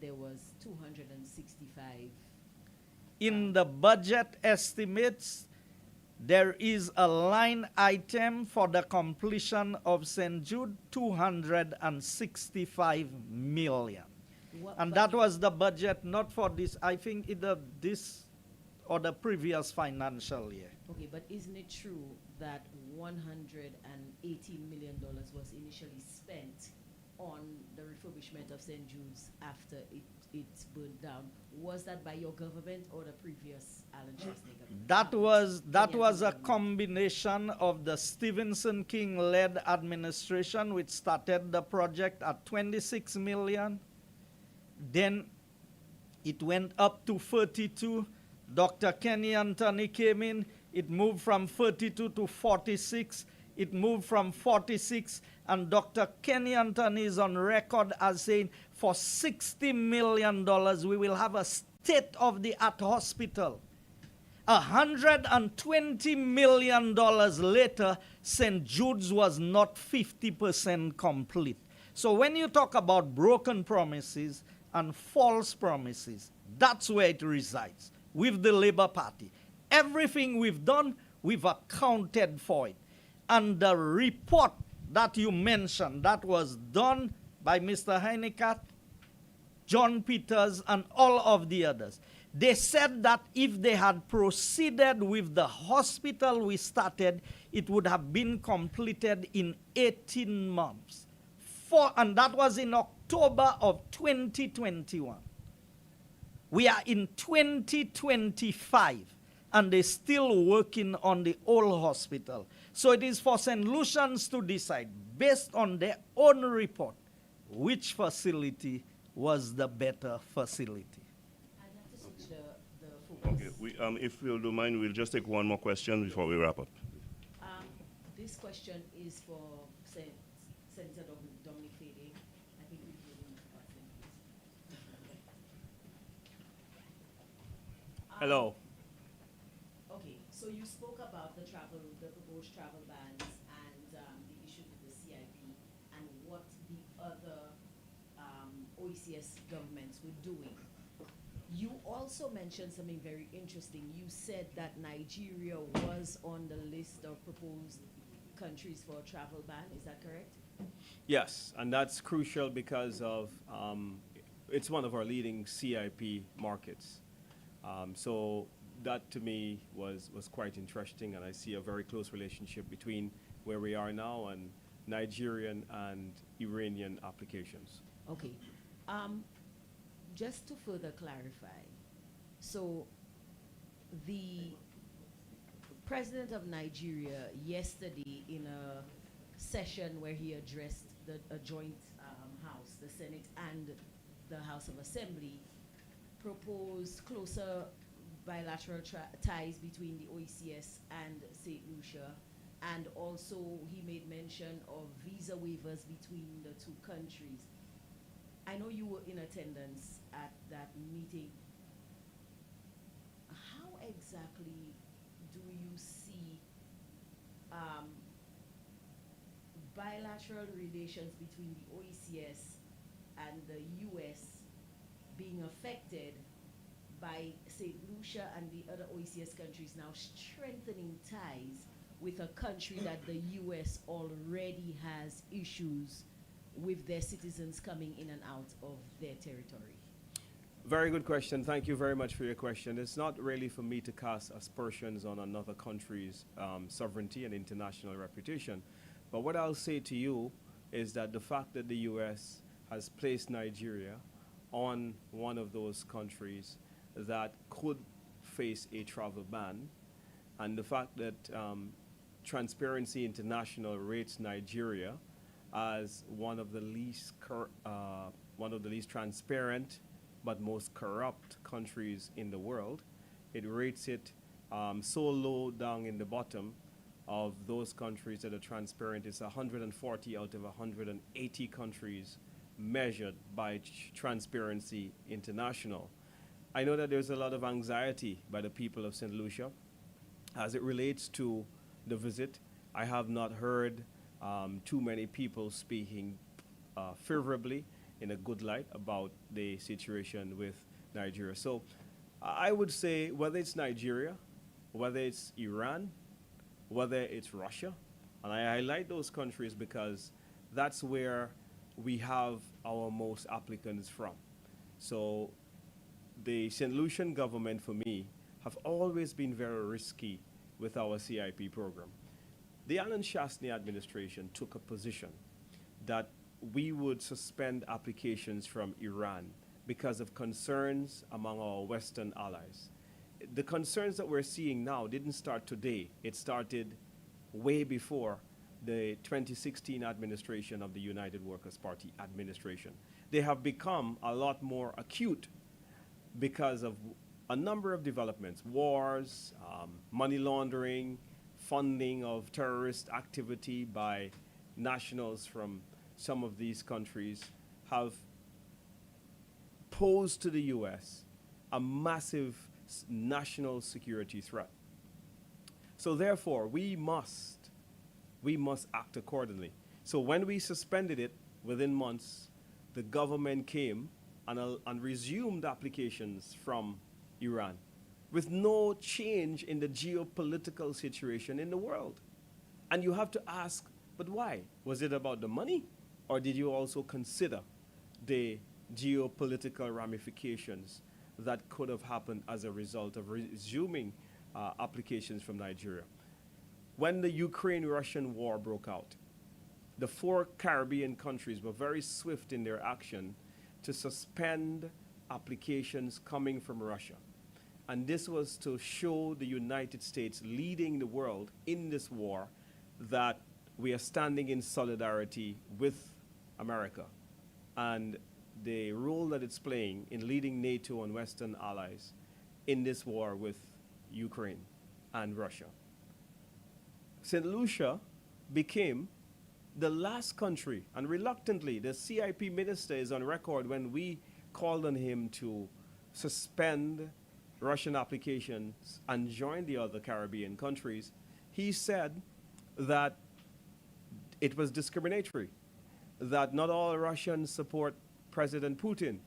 S16: there was 265.
S15: In the budget estimates, there is a line item for the completion of St. Jude, 265 million. And that was the budget, not for this, I think either this or the previous financial year.
S16: Okay, but isn't it true that $180 million was initially spent on the refurbishment of St. Jude's after it burned down? Was that by your government or the previous Alan Chasney government?
S15: That was a combination of the Stevenson King-led administration, which started the project at 26 million. Then it went up to 32. Dr. Kenny Anthony came in. It moved from 32 to 46. It moved from 46, and Dr. Kenny Anthony is on record as saying for $60 million we will have a state-of-the-art hospital. $120 million later, St. Jude's was not 50% complete. So when you talk about broken promises and false promises, that's where it resides, with the Labour Party. Everything we've done, we've accounted for it. And the report that you mentioned, that was done by Mr. Heinekat, John Peters, and all of the others, they said that if they had proceeded with the hospital we started, it would have been completed in 18 months. And that was in October of 2021. We are in 2025, and they're still working on the old hospital. So it is for St. Lucians to decide, based on their own report, which facility was the better facility.
S11: Okay, if you don't mind, we'll just take one more question before we wrap up.
S16: This question is for Senator Dominic Fede. I think we've given the question.
S14: Hello.
S16: Okay, so you spoke about the proposed travel bans and the issue with the CIP and what the other OECS governments were doing. You also mentioned something very interesting. You said that Nigeria was on the list of proposed countries for a travel ban. Is that correct?
S14: Yes, and that's crucial because of it's one of our leading CIP markets. So that to me was quite interesting, and I see a very close relationship between where we are now and Nigerian and Iranian applications.
S16: Okay. Just to further clarify, so the president of Nigeria yesterday in a session where he addressed a joint house, the Senate and the House of Assembly, proposed closer bilateral ties between the OECS and St. Lucia, and also he made mention of visa waivers between the two countries. I know you were in attendance at that meeting. How exactly do you see bilateral relations between the OECS and the US being affected by St. Lucia and the other OECS countries now strengthening ties with a country that the US already has issues with their citizens coming in and out of their territory?
S14: Very good question. Thank you very much for your question. It's not really for me to cast aspersions on another country's sovereignty and international reputation. But what I'll say to you is that the fact that the US has placed Nigeria on one of those countries that could face a travel ban, and the fact that Transparency International rates Nigeria as one of the least transparent but most corrupt countries in the world. It rates it so low down in the bottom of those countries that are transparent. It's 140 out of 180 countries measured by Transparency International. I know that there's a lot of anxiety by the people of St. Lucia as it relates to the visit. I have not heard too many people speaking favorably in a good light about the situation with Nigeria. So I would say whether it's Nigeria, whether it's Iran, whether it's Russia, and I highlight those countries because that's where we have our most applicants from. So the St. Lucian government, for me, have always been very risky with our CIP program. The Alan Shastney administration took a position that we would suspend applications from Iran because of concerns among our Western allies. The concerns that we're seeing now didn't start today. It started way before the 2016 administration of the United Workers' Party administration. They have become a lot more acute because of a number of developments: wars, money laundering, funding of terrorist activity by nationals from some of these countries have posed to the US a massive national security threat. So therefore, we must act accordingly. So when we suspended it, within months, the government came and resumed applications from Iran with no change in the geopolitical situation in the world. And you have to ask, but why? Was it about the money? Or did you also consider the geopolitical ramifications that could have happened as a result of resuming applications from Nigeria? When the Ukraine-Russian war broke out, the 4 Caribbean countries were very swift in their action to suspend applications coming from Russia. And this was to show the United States leading the world in this war that we are standing in solidarity with America and the role that it's playing in leading NATO and Western allies in this war with Ukraine and Russia. St. Lucia became the last country, and reluctantly, the CIP minister is on record when we called on him to suspend Russian applications and join the other Caribbean countries. He said that it was discriminatory, that not all Russians support President Putin,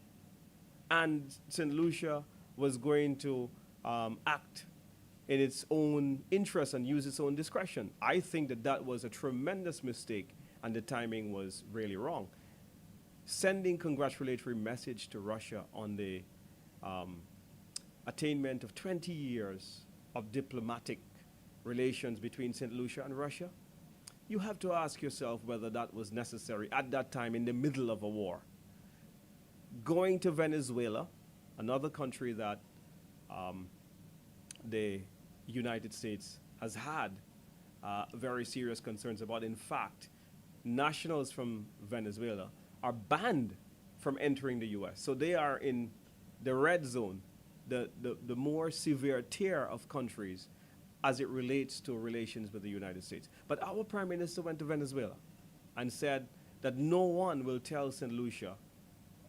S14: and St. Lucia was going to act in its own interest and use its own discretion. I think that that was a tremendous mistake, and the timing was really wrong. Sending congratulatory message to Russia on the attainment of 20 years of diplomatic relations between St. Lucia and Russia, you have to ask yourself whether that was necessary at that time in the middle of a war. Going to Venezuela, another country that the United States has had very serious concerns about. In fact, nationals from Venezuela are banned from entering the U.S. So they are in the red zone, the more severe tier of countries as it relates to relations with the United States. But our Prime Minister went to Venezuela and said that no one will tell St. Lucia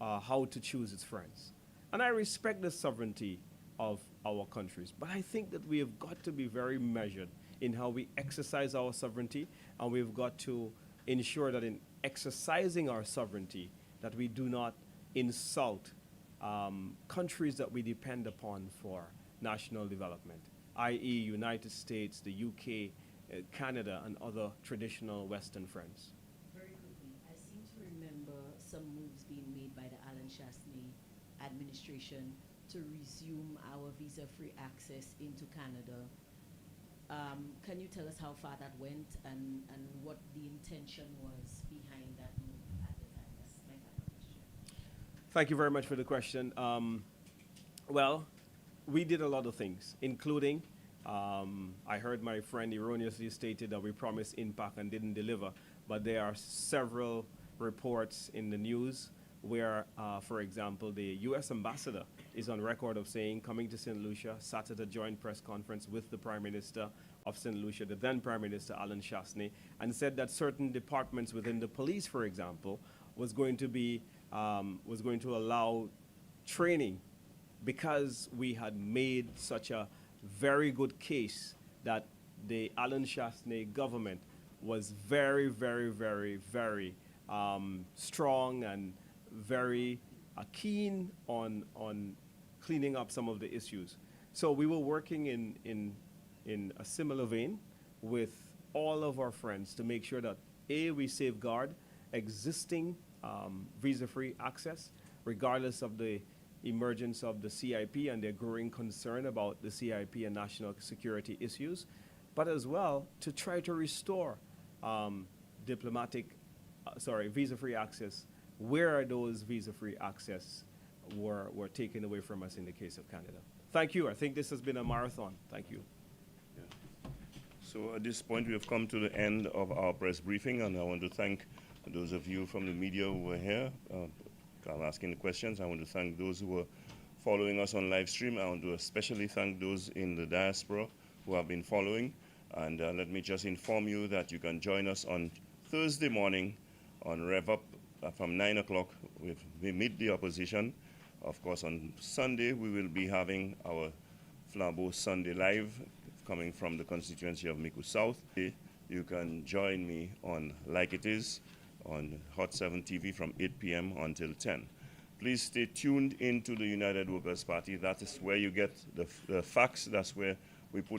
S14: how to choose its friends. And I respect the sovereignty of our countries, but I think that we have got to be very measured in how we exercise our sovereignty, and we've got to ensure that in exercising our sovereignty that we do not insult countries that we depend upon for national development, i.e. United States, the UK, Canada, and other traditional Western friends.
S16: Very quickly, I seem to remember some moves being made by the Alan Chastney administration to resume our visa-free access into Canada. Can you tell us how far that went and what the intention was behind that move at the time? That's my final question.
S14: Thank you very much for the question. Well, we did a lot of things, including I heard my friend erroneously stated that we promised impact and didn't deliver, but there are several reports in the news where, for example, the U.S. ambassador is on record of saying, coming to St. Lucia, sat at a joint press conference with the Prime Minister of St. Lucia, the then Prime Minister Alan Chastney, and said that certain departments within the police, for example, was going to allow training because we had made such a very good case that the Alan Chastney government was very, very, very, very strong and very keen on cleaning up some of the issues. So we were working in a similar vein with all of our friends to make sure that A, we safeguard existing visa-free access, regardless of the emergence of the CIP and their growing concern about the CIP and national security issues, but as well to try to restore visa-free access where those visa-free access were taken away from us in the case of Canada. Thank you. I think this has been a marathon. Thank you.
S11: So at this point, we have come to the end of our press briefing, and I want to thank those of you from the media who were here asking the questions. I want to thank those who were following us on live stream. I want to especially thank those in the diaspora who have been following. And let me just inform you that you can join us on Thursday morning on Rev Up from 9 o'clock. We meet the opposition. Of course, on Sunday, we will be having our Flambeau Sunday Live coming from the constituency of Miku South. You can join me on Like It Is on Hot 7 TV from 8 p.m. until 10. Please stay tuned into the United Workers' Party. That is where you get the facts. That's where we put